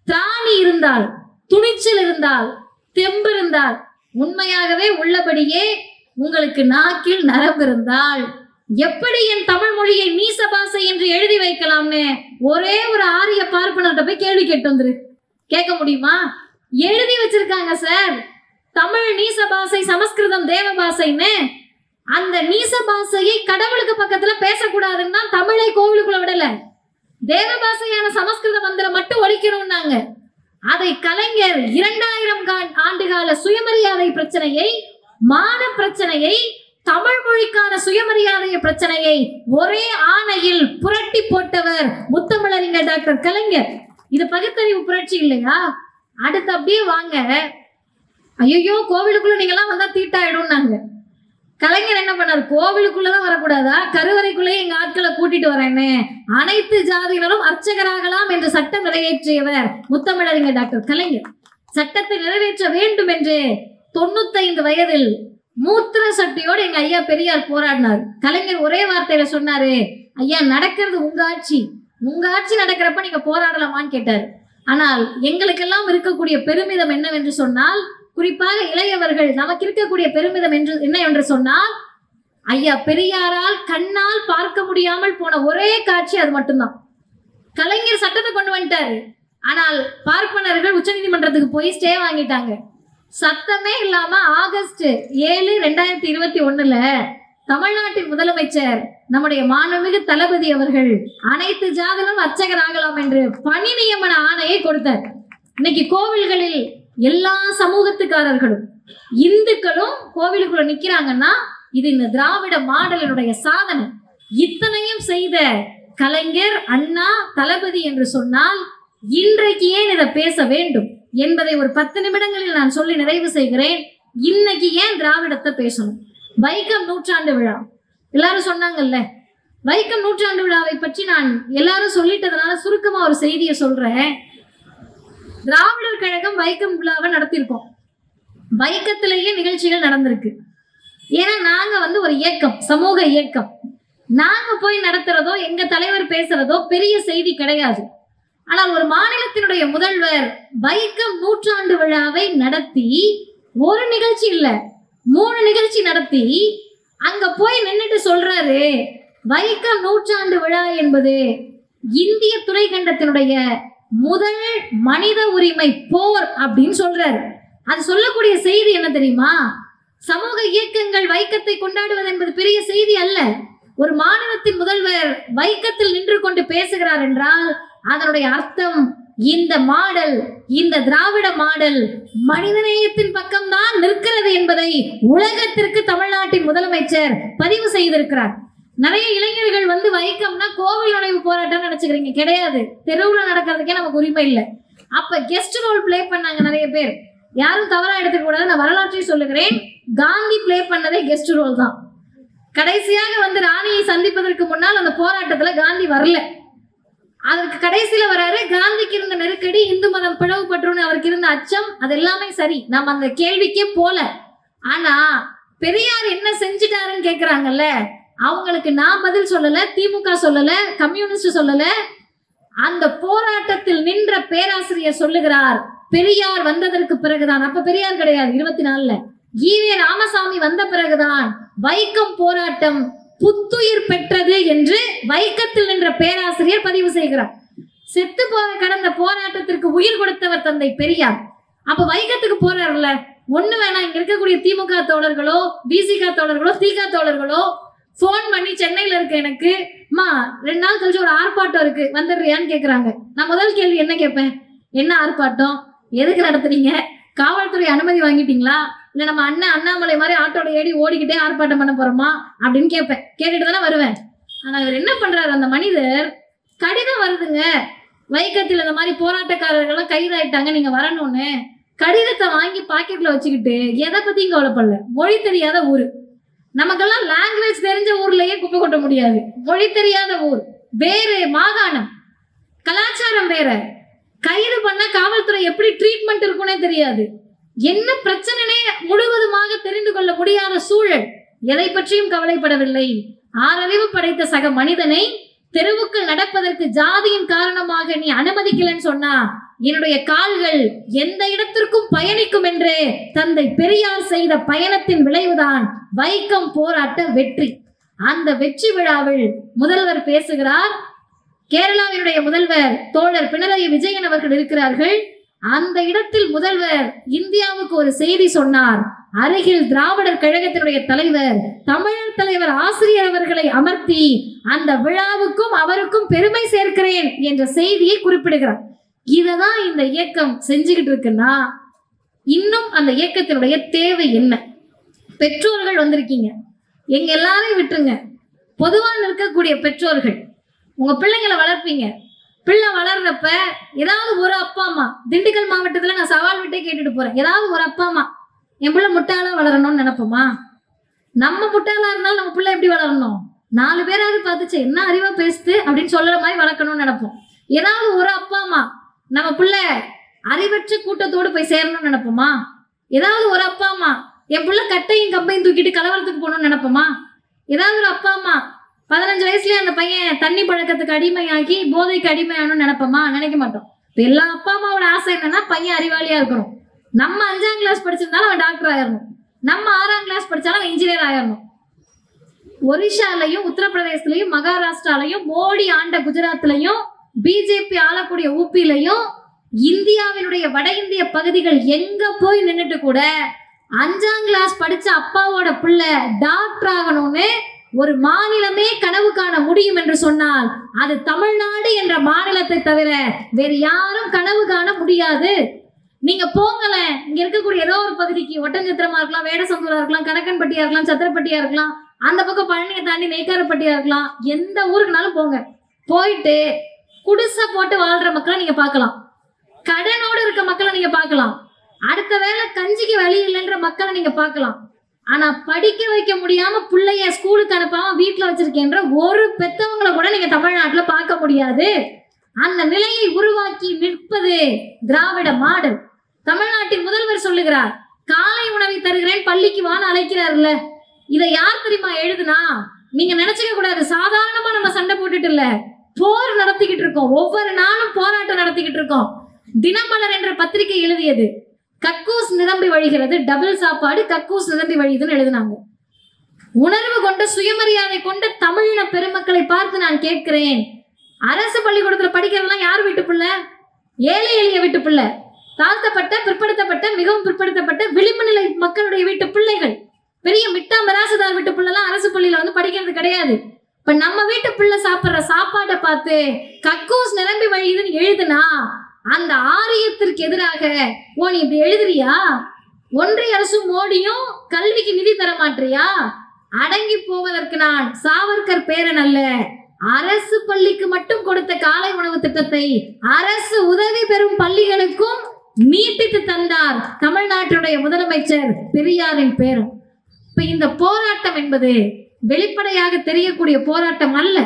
[SPEAKER 1] திராணி இருந்தால், துணிச்சல் இருந்தால், தெம்பு இருந்தால், உண்மையாகவே உள்ளபடியே உங்களுக்கு நாக்கில் நரம்பு இருந்தால் எப்படி என் தமிழ் மொழியை நீச பாசை என்று எழுதி வைக்கலாம்னு ஒரே ஒரு ஆரிய பார்ப்பனர்கிட்ட போய் கேள்வி கேட்டு வந்துரு. கேட்க முடியுமா? எழுதி வச்சிருக்காங்க சார், தமிழ் நீச பாசை, சமஸ்கிருதம் தேவ பாசைன்னு. அந்த நீச பாசையை கடவுளுக்கு பக்கத்துல பேசக்கூடாதுன்னா தமிழை கோவிலுக்குள்ள விடல, தேவ பாசையான சமஸ்கிருத மந்திரம் மட்டும் ஒழிக்கணும்னாங்க. அதை கலைஞர் 2000 ஆண்டுகால சுயமரியாதை பிரச்சனையை, மான பிரச்சனையை, தமிழ் மொழிக்கான சுயமரியாதை பிரச்சனையை ஒரே ஆணையில் புரட்டி போட்டவர் முத்தமிழறிஞர் டாக்டர் கலைஞர். இது பகுத்தறிவு புரட்சி இல்லையா? அடுத்து அப்படியே வாங்க, ஐயோ கோவிலுக்குள்ள நீங்க எல்லாம் வந்தா தீட்டாயிடும்னாங்க. கலைஞர் என்ன பண்ணார்? கோவிலுக்குள்ளதான் வரக்கூடாதா, கருவறைக்குள்ளேயே எங்க ஆட்களை கூட்டிட்டு வரேன்னு அனைத்து ஜாதியினரும் அர்ச்சகராகலாம் என்று சட்டம் நிறைவேற்றியவர் முத்தமிழறிஞர் டாக்டர் கலைஞர். சட்டத்தை நிறைவேற்ற வேண்டும் என்று 95 வயதில் மூத்திர சட்டியோடு எங்க ஐயா பெரியார் போராடினார். கலைஞர் ஒரே வார்த்தையில சொன்னாரு, ஐயா நடக்கிறது உங்க ஆட்சி, உங்க ஆட்சி நடக்கிறப்ப நீங்க போராடலாமான்னு கேட்டார். ஆனால் எங்களுக்கெல்லாம் இருக்கக்கூடிய பெருமிதம் என்னவென்று சொன்னால், குறிப்பாக இளையவர்கள் நமக்கு இருக்கக்கூடிய பெருமிதம் என்ன என்று சொன்னால், ஐயா பெரியாரால் கண்ணால் பார்க்க முடியாமல் போன ஒரே காட்சி அது மட்டும்தான். கலைஞர் சட்டத்தை கொண்டு வந்துட்டாரு, ஆனால் பார்ப்பனர்கள் உச்சநீதிமன்றத்துக்கு போய் ஸ்டே வாங்கிட்டாங்க. சத்தமே இல்லாம ஆகஸ்ட் 7, 2021 தமிழ்நாட்டின் முதலமைச்சர் நம்முடைய மாண்புமிகு தளபதி அவர்கள் அனைத்து ஜாதியிலும் அர்ச்சகர் ஆகலாம் என்று பணி நியமன ஆணையை கொடுத்தார். இன்னைக்கு கோவில்களில் எல்லா சமூகத்துக்காரர்களும் இந்துக்களும் கோவிலுக்குள்ள நிக்கிறாங்கன்னா இது இந்த திராவிட மாடலினுடைய சாதனை. இத்தனையும் செய்த கலைஞர், அண்ணா, தளபதி என்று சொன்னால் இன்றைக்கு ஏன் இதை பேச வேண்டும் என்பதை ஒரு 10 நிமிடங்களில் நான் சொல்லி நிறைவு செய்கிறேன். இன்னைக்கு ஏன் திராவிடத்தை பேசணும்? வைக்கம் நூற்றாண்டு விழா எல்லாரும் சொன்னாங்கல்ல. வைக்கம் நூற்றாண்டு விழாவை பற்றி நான் எல்லாரும் சொல்லிட்டதுனால சுருக்கமா ஒரு செய்தியை சொல்றேன். திராவிடர் கழகம் வைக்கம் விழாவை நடத்தியிருக்கோம். வைக்கத்திலேயே நிகழ்ச்சிகள் நடந்திருக்கு. ஏன்னா நாங்க ஒரு இயக்கம், சமூக இயக்கம். நாங்க போய் நடத்துறதோ எங்க தலைவர் பேசுறதோ பெரிய செய்தி கிடையாது. ஆனால் ஒரு மாநிலத்தினுடைய முதல்வர் வைக்கம் நூற்றாண்டு விழாவை நடத்தி, ஒரு நிகழ்ச்சி இல்ல 3 நிகழ்ச்சி நடத்தி அங்க போய் நின்னுட்டு சொல்றாரு, வைக்கம் நூற்றாண்டு விழா என்பது இந்திய துணைக்கண்டத்தினுடைய முதல் மனித உரிமை போர் அப்படின்னு சொல்றாரு. அது சொல்லக்கூடிய செய்தி என்ன தெரியுமா? சமூக இயக்கங்கள் வைக்கத்தை கொண்டாடுவது என்பது பெரிய செய்தி அல்ல. ஒரு மாநிலத்தின் முதல்வர் வைக்கத்தில் நின்று கொண்டு பேசுகிறார் என்றால் அதனுடைய அர்த்தம் இந்த மாடல், இந்த திராவிட மாடல் மனிதநேயத்தின் பக்கம்தான் நிற்கிறது என்பதை உலகத்திற்கு தமிழ்நாட்டின் முதலமைச்சர் பதிவு செய்திருக்கிறார். நிறைய இளைஞர்கள் வைக்கம்னா கோவில் நுழைவு போராட்டம் நினைச்சுக்கிறீங்க. கிடையாது. தெருவில் நடக்கிறதுக்கே நமக்கு உரிமை இல்லை. அப்ப கெஸ்ட் ரோல் பிளே பண்ணாங்க நிறைய பேர். யாரும் தவறா எடுத்துக்க கூடாது. நான் வரலாற்றை சொல்லுகிறேன். காந்தி பிளே பண்ணதே கெஸ்ட் ரோல் தான். கடைசியாக ராணியை சந்திப்பதற்கு முன்னால் அந்த போராட்டத்துல காந்தி வரல. அதற்கு கடைசியில வராரு. காந்திக்கு இருந்த நெருக்கடி, இந்து மதம் பிளவுபட்டுன்னு அவருக்கு இருந்த அச்சம், அது எல்லாமே சரி. நாம் அந்த கேள்விக்கே போல. ஆனா பெரியார் என்ன செஞ்சுட்டாருன்னு கேக்குறாங்கல்ல, அவங்களுக்கு நான் பதில் சொல்லல, திமுக சொல்லல, கம்யூனிஸ்ட் சொல்லல. அந்த போராட்டத்தில் நின்ற பேராசிரியர் சொல்லுகிறார், பெரியார் வந்ததற்கு பிறகுதான், அப்ப பெரியார் கிடையாது 24ல, ஈவே ராமசாமி வந்த பிறகுதான் வைக்கம் போராட்டம் புத்துயிர் பெற்றது என்று வைக்கத்தில் நின்ற பேராசிரியர் பதிவு செய்கிறார். செத்து போக கடந்த போராட்டத்திற்கு உயிர் கொடுத்தவர் தந்தை பெரியார். அப்ப வைக்கத்துக்கு போறாருல்ல, ஒண்ணு வேணா இங்க இருக்கக்கூடிய திமுக தோழர்களோ, பிசிக தோழர்களோ, திக தோழர்களோ போன் பண்ணி சென்னையில இருக்க எனக்கு, அம்மா 2 நாள் கழிச்சு ஒரு ஆர்ப்பாட்டம் இருக்கு வந்துடுறியான்னு கேக்குறாங்க. நான் முதல் கேள்வி என்ன கேட்பேன்? என்ன ஆர்ப்பாட்டம்? எதுக்கு நடத்துறீங்க? காவல்துறை அனுமதி வாங்கிட்டீங்களா? இல்ல நம்ம அண்ணாமலை மாதிரி ஆட்டோட ஏடி ஓடிக்கிட்டே ஆர்ப்பாட்டம் பண்ண போறோமா அப்படின்னு கேட்பேன். கேட்டுட்டு தானே வருவேன். ஆனா இவர் என்ன பண்றாரு, அந்த மனிதர், கடிதம் வருதுங்க, வைக்கத்தில் இந்த மாதிரி போராட்டக்காரர்கள்லாம் கைதாயிட்டாங்க, நீங்க வரணும்னு கடிதத்தை வாங்கி பாக்கெட்ல வச்சுக்கிட்டு எதை பத்தியும் கவலைப்படல. மொழி தெரியாத ஊரு, நமக்கெல்லாம் லாங்குவேஜ் தெரிஞ்ச ஊர்லயே குப்பை கொட்ட முடியாது. மொழி தெரியாத ஊர், வேறு மாகாணம், கலாச்சாரம் வேற. கைது பண்ண காவல்துறை எப்படி ட்ரீட்மெண்ட் இருக்குன்னே தெரியாது. என்ன பிரச்சனைனே முழுவதுமாக தெரிந்து கொள்ள முடியாத சூழல். எதை பற்றியும் கவலைப்படவில்லை. ஆறறிவு படைத்த சக மனிதனை தெருவுக்குள் நடப்பதற்கு ஜாதியின் காரணமாக நீ அனுமதிக்கலன்னு சொன்னா என்னுடைய கால்கள் எந்த இடத்திற்கும் பயணிக்கும் என்று தந்தை பெரியார் செய்த பயணத்தின் விளைவுதான் வைக்கம் போராட்ட வெற்றி. அந்த வெற்றி விழாவில் முதல்வர் பேசுகிறார். கேரளாவினுடைய முதல்வர் தோழர் பினராயி விஜயன் அவர்கள் இருக்கிறார்கள். அந்த இடத்தில் முதல்வர் இந்தியாவுக்கு ஒரு செய்தி சொன்னார். அருகில் திராவிடர் கழகத்தினுடைய தலைவர், தமிழர் தலைவர் ஆசிரியர் அவர்களை அமர்த்தி அந்த விழாவுக்கும் அவருக்கும் பெருமை சேர்க்கிறேன் என்ற செய்தியை குறிப்பிடுகிறார். இததான் இந்த இயக்கம் செஞ்சுக்கிட்டு இருக்குன்னா இன்னும் அந்த இயக்கத்தினுடைய தேவை என்ன? பெற்றோர்கள் வந்திருக்கீங்க, எங்க எல்லாரையும் விட்டுருங்க. பொதுவாக இருக்கக்கூடிய பெற்றோர்கள், உங்க பிள்ளைங்களை வளர்ப்பீங்க. பிள்ளை வளர்றப்ப ஏதாவது ஒரு அப்பா அம்மா, திண்டுக்கல் மாவட்டத்துல நான் சவால் விட்டே கேட்டுட்டு போறேன், ஏதாவது ஒரு அப்பா அம்மா என் பிள்ளை முட்டாளா வளரணும்னு நினைப்போமா? நம்ம முட்டாளா இருந்தாலும் நம்ம பிள்ளை எப்படி வளரணும்? 4 பேராவது பார்த்துச்சு என்ன அறிவா பேசுது அப்படின்னு சொல்ற மாதிரி வளர்க்கணும்னு நினைப்போம். ஏதாவது ஒரு அப்பா அம்மா நம்ம பிள்ளை அறிவற்ற கூட்டத்தோடு போய் சேரணும்னு நினைப்போமா? ஏதாவது ஒரு அப்பா அம்மா என் பிள்ளை கட்டையும் கம்பையும் தூக்கிட்டு கலவரத்துக்கு போகணும்னு நினைப்போமா? ஏதாவது ஒரு அப்பா அம்மா 15 வயசுலயே அந்த பையன் தண்ணி பழக்கத்துக்கு அடிமையாகி போதைக்கு அடிமையானு நினைப்போமா? நினைக்க மாட்டோம். இப்ப எல்லா அப்பா அம்மாவோட ஆசை என்னன்னா பையன் அறிவாளியா இருக்கணும். நம்ம 5ஆம் கிளாஸ் படிச்சிருந்தாலும் அவன் டாக்டர் ஆயிரணும், நம்ம 6ஆம் கிளாஸ் படிச்சாலும் அவன் இன்ஜினியர் ஆயிரணும். ஒரிஷாலையும் உத்தரப்பிரதேசலையும் மகாராஷ்டிராலையும் மோடி ஆண்ட குஜராத்லையும் பிஜேபி ஆளக்கூடிய ஊபிலையும் இந்தியாவினுடைய வட இந்திய பகுதிகள் எங்க போய் நின்றுட்டு கூட 5ஆம் கிளாஸ் படிச்ச அப்பாவோட பிள்ளை டாக்டர் ஆகணும்னு ஒரு மாநிலமே கனவு காண முடியும் என்று சொன்னால் அது தமிழ்நாடு என்ற மாநிலத்தை தவிர வேறு யாரும் கனவு காண முடியாது. நீங்க போங்களேன், இங்க இருக்கக்கூடிய ஏதோ ஒரு பகுதிக்கு, ஒட்டஞ்சத்திரமா இருக்கலாம், வேடசந்தூரா இருக்கலாம், கணக்கன்பட்டியா இருக்கலாம், சத்திரப்பட்டியா இருக்கலாம், அந்த பக்கம் பழனியை தாண்டி நெய்க்காரப்பட்டியா இருக்கலாம், எந்த ஊருக்குனாலும் போங்க. போயிட்டு குடிசை போட்டு வாழ்ற மக்களை நீங்க பார்க்கலாம், கடனோடு இருக்க மக்களை நீங்க பார்க்கலாம், அடுத்த வேளை கஞ்சிக்கு வழி இல்லைன்ற மக்களை நீங்க பார்க்கலாம். ஆனா படிக்க வைக்க முடியாம பிள்ளைய ஸ்கூலுக்கு அனுப்பாம வீட்டுல வச்சிருக்கேன்ற ஒரு பெத்தவங்களை கூட நீங்க தமிழ்நாட்டுல பார்க்க முடியாது. அந்த நிலையை உருவாக்கி நிற்பது திராவிட மாடல். தமிழ்நாட்டின் முதல்வர் சொல்லுகிறார், காலை உணவை தருகிறேன் பள்ளிக்கு வான்னு அழைக்கிறாருல்ல, இதை யார் தெரியுமா எழுதுனா? நீங்க நினைச்சுக்க கூடாது, சாதாரணமா நம்ம சண்டை போட்டுட்டு இல்ல, போர் நடத்திக்கிட்டு இருக்கோம், ஒவ்வொரு நாளும் போராட்டம் நடத்திக்கிட்டு இருக்கோம். தினமலர் என்ற பத்திரிகை எழுதியது, கக்கூஸ் நிரம்பி வழிகிறது, டபுள் சாப்பாடு கக்கூஸ் நிரம்பி வழியுதுன்னு எழுதினாங்க. உணர்வு கொண்ட சுயமரியாதை கொண்ட தமிழின பெருமக்களை பார்த்து நான் கேட்கிறேன், அரசு பள்ளிக்கூடத்துல படிக்கிறதெல்லாம் யார் வீட்டு பிள்ளை? ஏழை எளிய வீட்டு பிள்ளை, தாழ்த்தப்பட்ட பிற்படுத்தப்பட்ட மிகவும் பிற்படுத்தப்பட்ட விளிம்பு நிலை மக்களுடைய வீட்டு பிள்ளைகள். பெரிய மிட்டா மிராசுதார் வீட்டு பிள்ளைலாம் அரசு பள்ளியில வந்து படிக்கிறது கிடையாது. இப்ப நம்ம வீட்டு பிள்ளை சாப்பிடுற சாப்பாட்டை பார்த்து கக்கூஸ் நிரம்பி வழியுதுன்னு எழுதுனா அந்த ஆரியத்திற்கு எதிராக ஓ நீ இப்படி எழுதுறியா? ஒன்றிய அரசும் மோடியும் கல்விக்கு நிதி தர மாட்டியா? அடங்கி போவதற்கு நான் சாவர்கர் பேரன் அல்ல. அரசு பள்ளிக்கு மட்டும் கொடுத்த காலை உணவு திட்டத்தை அரசு உதவி பெறும் பள்ளிகளுக்கும் நீட்டித்து தந்தார் தமிழ்நாட்டுடைய முதலமைச்சர் பெரியாரின் பேரன். இப்ப இந்த போராட்டம் என்பது வெளிப்படையாக தெரியக்கூடிய போராட்டம் அல்ல.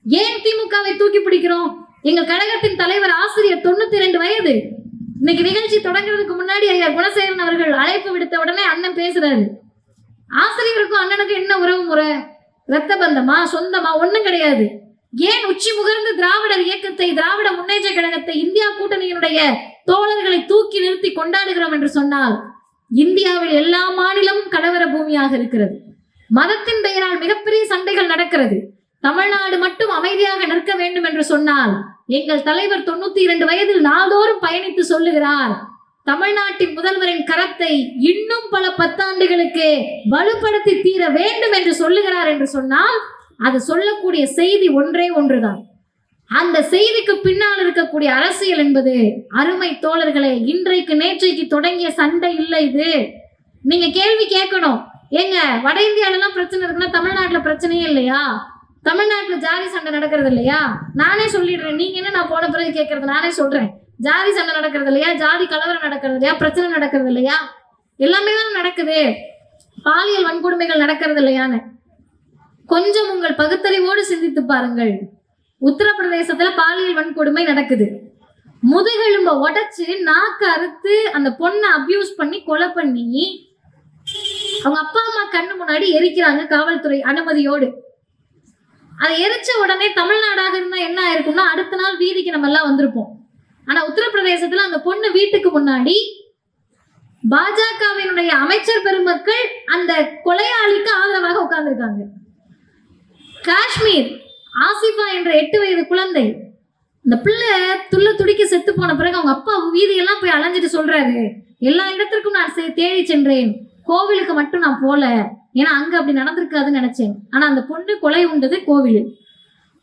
[SPEAKER 1] ஏன் திமுகவை தூக்கி பிடிக்கிறோம்? எங்கள் கழகத்தின் தலைவர் ஆசிரியர் 92 வயது. இன்னைக்கு நிகழ்ச்சி தொடங்குறதுக்கு முன்னாடி ஐயா குணசேகரன் அவர்கள் அழைப்பு விடுத்த உடனே அண்ணன் பேசுறாரு. ஆசிரியருக்கும் அண்ணனுக்கும் என்ன உறவு முறை? ரத்த பந்தமா, சொந்தமா? ஒண்ணும் கிடையாது. ஏன் உச்சி முகர்ந்து திராவிடர் இயக்கத்தை, திராவிட முன்னேற்ற கழகத்தை, இந்தியா கூட்டணியினுடைய தோழர்களை தூக்கி நிறுத்தி கொண்டாடுகிறோம் என்று சொன்னால், இந்தியாவில் எல்லா மாநிலமும் கலவர பூமியாக இருக்கிறது. மதத்தின் பெயரால் மிகப்பெரிய சண்டைகள் நடக்கிறது. தமிழ்நாடு மட்டும் அமைதியாக நிற்க வேண்டும் என்று சொன்னால், எங்கள் தலைவர் 92 வயதில் நாள்தோறும் பயணித்து சொல்லுகிறார், தமிழ்நாட்டின் முதல்வரின் கரத்தை இன்னும் பல 10 ஆண்டுகளுக்கு வலுப்படுத்தி தீர வேண்டும் என்று சொல்லுகிறார் என்று சொன்னால், அது சொல்லக்கூடிய செய்தி ஒன்றே ஒன்றுதான். அந்த செய்திக்கு பின்னால் இருக்கக்கூடிய அரசியல் என்பது, அருமை தோழர்களே, இன்றைக்கு நேற்றைக்கு தொடங்கிய சண்டை இல்லை இது. நீங்க கேள்வி கேட்கணும், ஏங்க வட இந்தியாவிலாம் பிரச்சனை இருக்குன்னா தமிழ்நாட்டுல பிரச்சனையே இல்லையா? தமிழ்நாட்டுல ஜாதி சண்டை நடக்கிறது இல்லையா? நானே சொல்லிடுறேன், நீங்க என்ன நான் போன பிறகு கேட்கறது? நானே சொல்றேன், ஜாதி சண்டை நடக்கிறது இல்லையா? ஜாதி கலவரம் நடக்கிறது இல்லையா? பிரச்சனை நடக்கிறது இல்லையா? எல்லாமே தான் நடக்குது. பாலியல் வன்கொடுமைகள் நடக்கிறது இல்லையான்னு கொஞ்சம் உங்கள் பகுத்தறிவோடு சிந்தித்து பாருங்கள். உத்தரப்பிரதேசத்துல பாலியல் வன்கொடுமை நடக்குது. முதுகெலும்ப உடைச்சு நாக்கு அறுத்து அந்த பொண்ணை அபியூஸ் பண்ணி கொலை பண்ணி அவங்க அப்பா அம்மா கண்ணு முன்னாடி எரிக்கிறாங்க காவல்துறை அனுமதியோடு. அதை எரிச்ச உடனே தமிழ்நாடாக இருந்தா என்ன ஆயிருக்கும்னா, அடுத்த நாள் வீதிக்கு நம்ம எல்லாம் வந்திருப்போம். ஆனா உத்தரப்பிரதேசத்துல அந்த பொண்ணு வீட்டுக்கு முன்னாடி பாஜகவினுடைய அமைச்சர் பெருமக்கள் அந்த கொலையாளிக்கு ஆதரவாக உட்கார்ந்துருக்காங்க. காஷ்மீர் ஆசிஃபா என்ற 8 வயது குழந்தை, இந்த பிள்ளை துள்ள துடிக்க செத்து போன பிறகு அவங்க அப்பா வீதியெல்லாம் போய் அலைஞ்சிட்டு சொல்றாரு, எல்லா இடத்திற்கும் நான் தேடி சென்றேன், கோவிலுக்கு மட்டும் நான் போல, ஏன்னா அங்க அப்படி நடந்திருக்காதுன்னு நினைச்சேன். ஆனா அந்த பொண்ணு கொலை உண்டது கோவிலில்.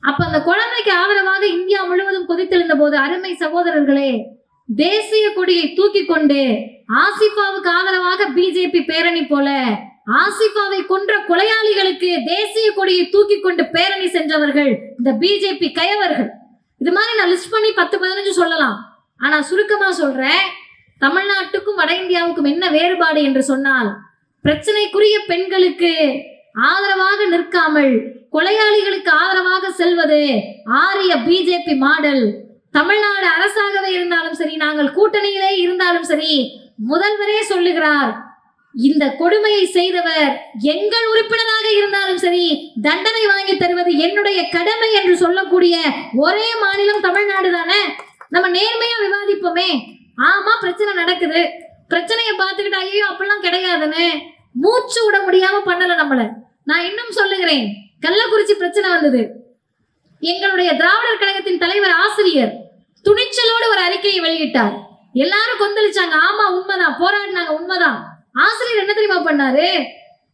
[SPEAKER 1] அப்ப அந்த குழந்தைக்கு ஆதரவாக இந்தியா முழுவதும் கொதித்தெழுந்த போது, அருமை சகோதரர்களே, தேசிய கொடியை தூக்கி கொண்டு ஆசிஃபாவுக்கு ஆதரவாக பிஜேபி பேரணி போல, ஆசிஃபாவை கொன்ற கொலையாளிகளுக்கு தேசிய கொடியை தூக்கி கொண்டு பேரணி சென்றவர்கள் இந்த பிஜேபி கயவர்கள். இது மாதிரி நான் லிஸ்ட் பண்ணி 10-15 சொல்லலாம். ஆனா சுருக்கமா சொல்றேன், தமிழ்நாட்டுக்கும் வட இந்தியாவுக்கும் என்ன வேறுபாடு என்று சொன்னால், பிரச்சனைக்குரிய பெண்களுக்கு ஆதரவாக நிற்காமல் கொலையாளிகளுக்கு ஆதரவாக செல்வது ஆரிய பிஜேபி மாடல். தமிழ்நாடு அரசாகவே இருந்தாலும் சரி, நாங்கள் கூட்டணியிலே இருந்தாலும் சரி, முதல்வரே சொல்லுகிறார், இந்த கொடுமையை செய்தவர் எங்கள் உறுப்பினராக இருந்தாலும் சரி, தண்டனை வாங்கி தருவது என்னுடைய கடமை என்று சொல்லக்கூடிய ஒரே மாநிலம் தமிழ்நாடு தானே. நம்ம நேர்மையா விவாதிப்போமே. ஆமா பிரச்சனை நடக்குது, பிரச்சனையை பார்த்துக்கிட்டு ஐயோ அப்படிலாம் கிடையாதுன்னு மூச்சு விட முடியாம பண்ணல நம்மள. நான் இன்னும் சொல்லுகிறேன், கள்ளக்குறிச்சி பிரச்சனை வந்தது, எங்களுடைய திராவிடர் கழகத்தின் தலைவர் ஆசிரியர் துணிச்சலோடு ஒரு அறிக்கையை வெளியிட்டார். எல்லாரும் கொந்தளிச்சாங்க, ஆமா உண்மைதான், போராடினாங்க, உண்மைதான். ஆசிரியர் என்ன தெரியுமா பண்ணாரு?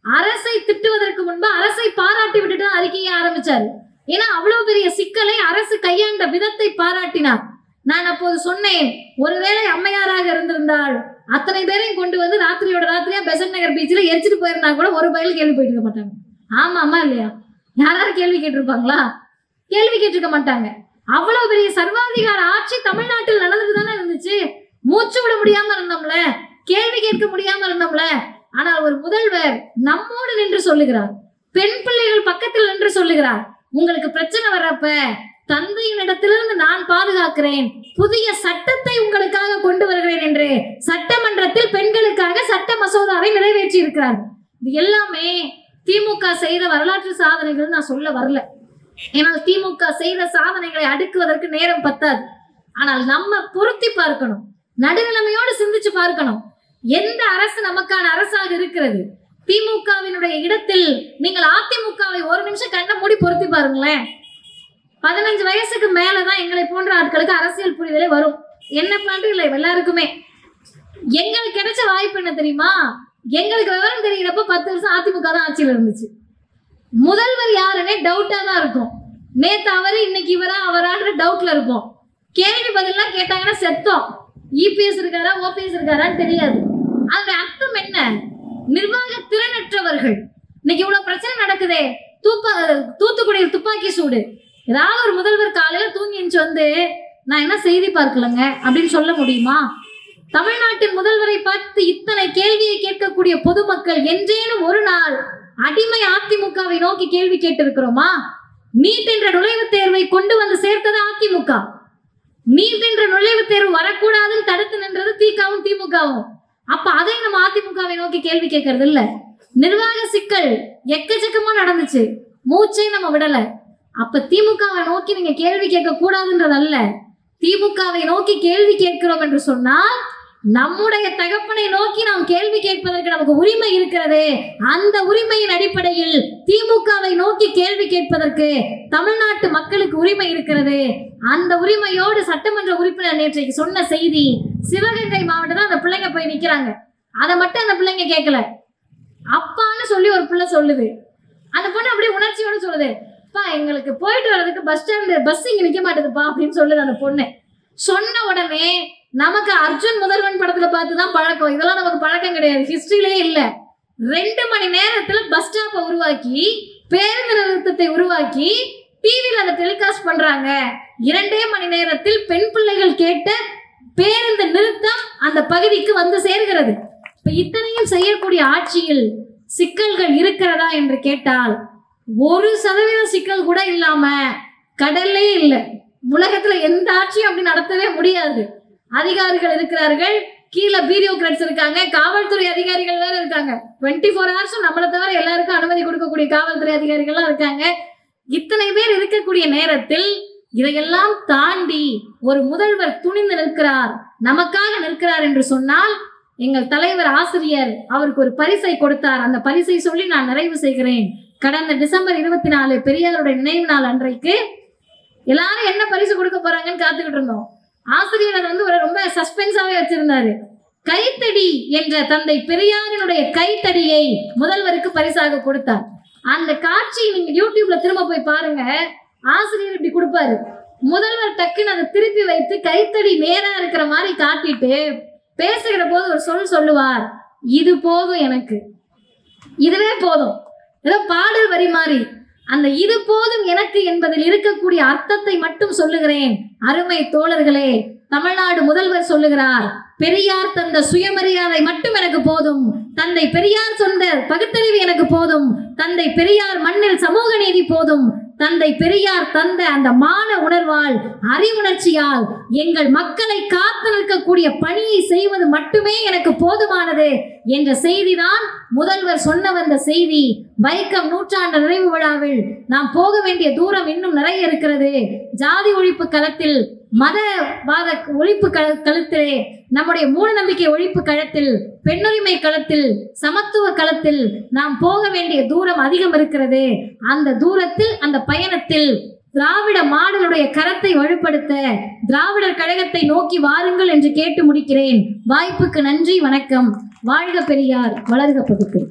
[SPEAKER 1] அரசை திட்டுவதற்கு முன்பு அரசை பாராட்டி விட்டுட்டு தான் அறிக்கையை ஆரம்பிச்சாரு. ஏன்னா அவ்வளவு பெரிய சிக்கலை அரசு கையாண்ட விதத்தை பாராட்டினார். நான் அப்போது சொன்னேன், ஒருவேளை அம்மையாராக இருந்திருந்தால் அத்தனை பேரையும் கொண்டு வந்து ராத்திரியோட ராத்திரியா பெசன்ட் நகர் பீச்சில் எரிச்சிட்டு போயிருந்தா கூட ஒரு பயில கேள்வி போயிட்டு இருக்க மாட்டாங்க. ஆமா அம்மா இல்லையா? யாராவது கேள்வி கேட்டிருப்பாங்களா? கேள்வி கேட்டிருக்க மாட்டாங்க. அவ்வளவு பெரிய சர்வாதிகார ஆட்சி தமிழ்நாட்டில் நடந்துட்டு தானே இருந்துச்சு. மூச்சு விட முடியாம இருந்தோம்ல, கேள்வி கேட்க முடியாம இருந்தோம்ல. ஆனால் ஒரு முதல்வர் நம்மோடு நின்று சொல்லுகிறார், பெண் பிள்ளைகள் பக்கத்தில் நின்று சொல்லுகிறார், உங்களுக்கு பிரச்சனை வர்றப்ப தந்தையின் இடத்திலிருந்து நான் பாதுகாக்கிறேன், புதிய சட்டத்தை உங்களுக்காக கொண்டு வருகிறேன் என்று சட்டமன்றத்தில் பெண்களுக்காக சட்ட மசோதாவை நிறைவேற்றி இருக்கிறார். இது எல்லாமே திமுக செய்த வரலாற்று சாதனைகள் நான் சொல்ல வரல. ஏன்னா திமுக செய்த சாதனைகளை அடுக்குவதற்கு நேரம் பத்தாது. ஆனால் நம்ம பொருத்தி பார்க்கணும், நடுநிலைமையோடு சிந்திச்சு பார்க்கணும். எந்த அரசு நமக்கான அரசாக இருக்கிறது? திமுகவினுடைய இடத்தில் நீங்கள் அதிமுகவை ஒரு நிமிஷம் கண்ண மூடி பொருத்தி பாருங்களேன். 15 வயசுக்கு மேலதான் எங்களை போன்ற ஆட்களுக்கு அரசியல் புரிதலே வரும். என்ன பண்றது இல்லை எல்லாருக்குமே. எங்களுக்கு கிடைச்ச வாய்ப்பு என்ன தெரியுமா? எங்களுக்கு விவரம் தெரிகிறப்ப 10 வருஷம் அதிமுக தான் ஆட்சியில் இருந்துச்சு. முதல்வர் யாருன்னே டவுட்டா தான் இருக்கும். நேத்து அவரு இன்னைக்கு இவரா அவரான்ற டவுட்ல இருப்போம். கேள்வி பதிலாம் கேட்டாங்கன்னா செத்தோம். இபிஎஸ் இருக்காரா ஓபிஎஸ் இருக்காரான்னு தெரியாது. அதோட அர்த்தம் என்ன? நிர்வாக திறனற்றவர்கள். இன்னைக்கு இவ்வளவு பிரச்சனை நடக்குதே, தூத்துக்குடியில் துப்பாக்கி சூடு. ஏதாவது ஒரு முதல்வர் காலையில தூங்கி வந்து நான் என்ன செய்தி பார்க்கலங்க அப்படின்னு சொல்ல முடியுமா? தமிழ்நாட்டின் முதல்வரை பார்த்து இத்தனை கேள்வியை கேட்கக்கூடிய பொதுமக்கள் என்றேனும் ஒரு நாள் அடிமை அதிமுகவை நோக்கி கேள்வி கேட்டிருக்கிறோமா? நீட் என்ற நுழைவுத் தேர்வை கொண்டு வந்து சேர்த்தது அதிமுக. நீட் என்ற நுழைவுத் தேர்வு வரக்கூடாதுன்னு தடுத்து நின்றது திகவும் திமுகவும். அப்ப அதை நம்ம அதிமுகவை நோக்கி கேள்வி கேட்கறது இல்ல. நிர்வாக சிக்கல் எக்கச்சக்கமா நடந்துச்சு, மூச்சை நம்ம விடல. அப்ப திமுகவை நோக்கி நீங்க கேள்வி கேட்க கூடாதுன்றதல்ல. திமுகவை நோக்கி கேள்வி கேட்கிறோம் என்று சொன்னால் நம்முடைய தகப்பனை நோக்கி நாம் கேள்வி கேட்பதற்கு நமக்கு உரிமை இருக்கிறது. அந்த உரிமையின் அடிப்படையில் திமுகவை நோக்கி கேள்வி கேட்பதற்கு தமிழ்நாட்டு மக்களுக்கு உரிமை இருக்கிறது. அந்த உரிமையோடு சட்டமன்ற உறுப்பினர் நேற்றைக்கு சொன்ன செய்தி, சிவகங்கை மாவட்டம் அந்த பிள்ளைங்க போய் நிக்கிறாங்க. அதை மட்டும் அந்த பிள்ளைங்க கேட்கல, அப்பான்னு சொல்லி ஒரு பிள்ளை சொல்லுது. அந்த பொண்ணு அப்படியே உணர்ச்சியோடு சொல்லுது, பா எங்களுக்கு போயிட்டு வர்றதுக்கு பஸ் ஸ்டாண்டு பஸ் இங்க நிக்க மாட்டேதுப்பா அப்படின்னு சொல்லுது அந்த பொண்ணு. சொன்ன உடனே நமக்கு அர்ஜுன் முதல்வன் படத்துல பார்த்துதான் பழக்கம். இதெல்லாம் நமக்கு பழக்கம் கிடையாது, ஹிஸ்டரியிலே இல்ல. 2 மணி நேரத்துல பஸ் ஸ்டாப்பை உருவாக்கி, பேருந்து நிறுத்தத்தை உருவாக்கி டிவியில் அதை டெலிகாஸ்ட் பண்றாங்க. 2 மணி நேரத்தில் பெண் பிள்ளைகள் கேட்ட பேருந்து நிறுத்தம் அந்த பகுதிக்கு வந்து சேர்கிறது. இப்ப இத்தனையும் செய்யக்கூடிய ஆட்சியில் சிக்கல்கள் இருக்கிறதா என்று கேட்டால் 1% சிக்கல் கூட இல்லாம கடல்லே இல்லை. உலகத்துல எந்த ஆட்சியும் அப்படி நடத்தவே முடியாது. அதிகாரிகள் இருக்கிறார்கள், கீழே பியூரோக்ராட்ஸ் இருக்காங்க, காவல்துறை அதிகாரிகள் வேற இருக்காங்க. 24 ஹவர்ஸும் நம்மளை தவிர எல்லாருக்கும் அனுமதி கொடுக்கக்கூடிய காவல்துறை அதிகாரிகள்லாம் இருக்காங்க. இத்தனை பேர் இருக்கக்கூடிய நேரத்தில் இதையெல்லாம் தாண்டி ஒரு முதல்வர் துணிந்து நிற்கிறார், நமக்காக நிற்கிறார் என்று சொன்னால், எங்கள் தலைவர் ஆசிரியர் அவருக்கு ஒரு பரிசை கொடுத்தார். அந்த பரிசை சொல்லி நான் நிறைவு செய்கிறேன். கடந்த டிசம்பர் 24 பெரியாருடைய நினைவு நாள் அன்றைக்கு எல்லாரும் என்ன பரிசு கொடுக்க போறாங்கன்னு காத்துக்கிட்டு இருந்தோம். ஆசிரியர் அதை ஒரு ரொம்ப சஸ்பென்ஸாவே வச்சிருந்தாரு. கைத்தடி என்ற தந்தை பெரியாரினுடைய கைத்தடியை முதல்வருக்கு பரிசாக கொடுத்தார். அந்த காட்சி நீங்க யூடியூப்ல திரும்ப போய் பாருங்க. ஆசிரியர் இப்படி கொடுப்பாரு, முதல்வர் டக்குன்னு அதை திருப்பி வைத்து கைத்தடி நேரா இருக்கிற மாதிரி காட்டிட்டு பேசுகிற போது ஒரு சொல்லுவார், இது போதும் எனக்கு, இதுவே போதும். ஏதோ பாடல் வரி மாதிரி அந்த இது போதும் எனக்கு என்பதில் இருக்கக்கூடிய அர்த்தத்தை மட்டும் சொல்லுகிறேன். அருமை தோழர்களே, தமிழ்நாடு முதல்வர் சொல்லுகிறார், பெரியார் தந்த சுயமரியாதை மட்டும் எனக்கு போதும், தந்தை பெரியார் சொந்த பகுத்தறிவு எனக்கு போதும், தந்தை பெரியார் மண்ணில் சமூக நீதி போதும், தந்தை பெரியார் தந்த அந்த மான உணர்வால் அறிவுணர்ச்சியால் எங்கள் மக்களை காத்து நிற்கக்கூடிய பணியை செய்வது மட்டுமே எனக்கு போதுமானது என்ற செய்திதான் முதல்வர் சொன்ன வந்த செய்தி. வைக்கம் நூற்றாண்டு நிறைவு விழாவில் நாம் போக வேண்டிய தூரம் இன்னும் நிறைய இருக்கிறது. ஜாதி ஒழிப்பு களத்தில், மதவாத ஒழிப்பு களத்திலே, நம்முடைய மூட நம்பிக்கை ஒழிப்பு களத்தில், பெண்ணுரிமை களத்தில், சமத்துவ களத்தில் நாம் போக வேண்டிய தூரம் அதிகம் இருக்கிறது. அந்த தூரத்தில், அந்த பயணத்தில் திராவிட மாடலுடைய கரத்தை வலுப்படுத்த திராவிடர் கழகத்தை நோக்கி வாருங்கள் என்று கேட்டு முடிக்கிறேன். வாய்ப்புக்கு நன்றி, வணக்கம். வாழ்க பெரியார், வளர்க பகுத்தறிவு.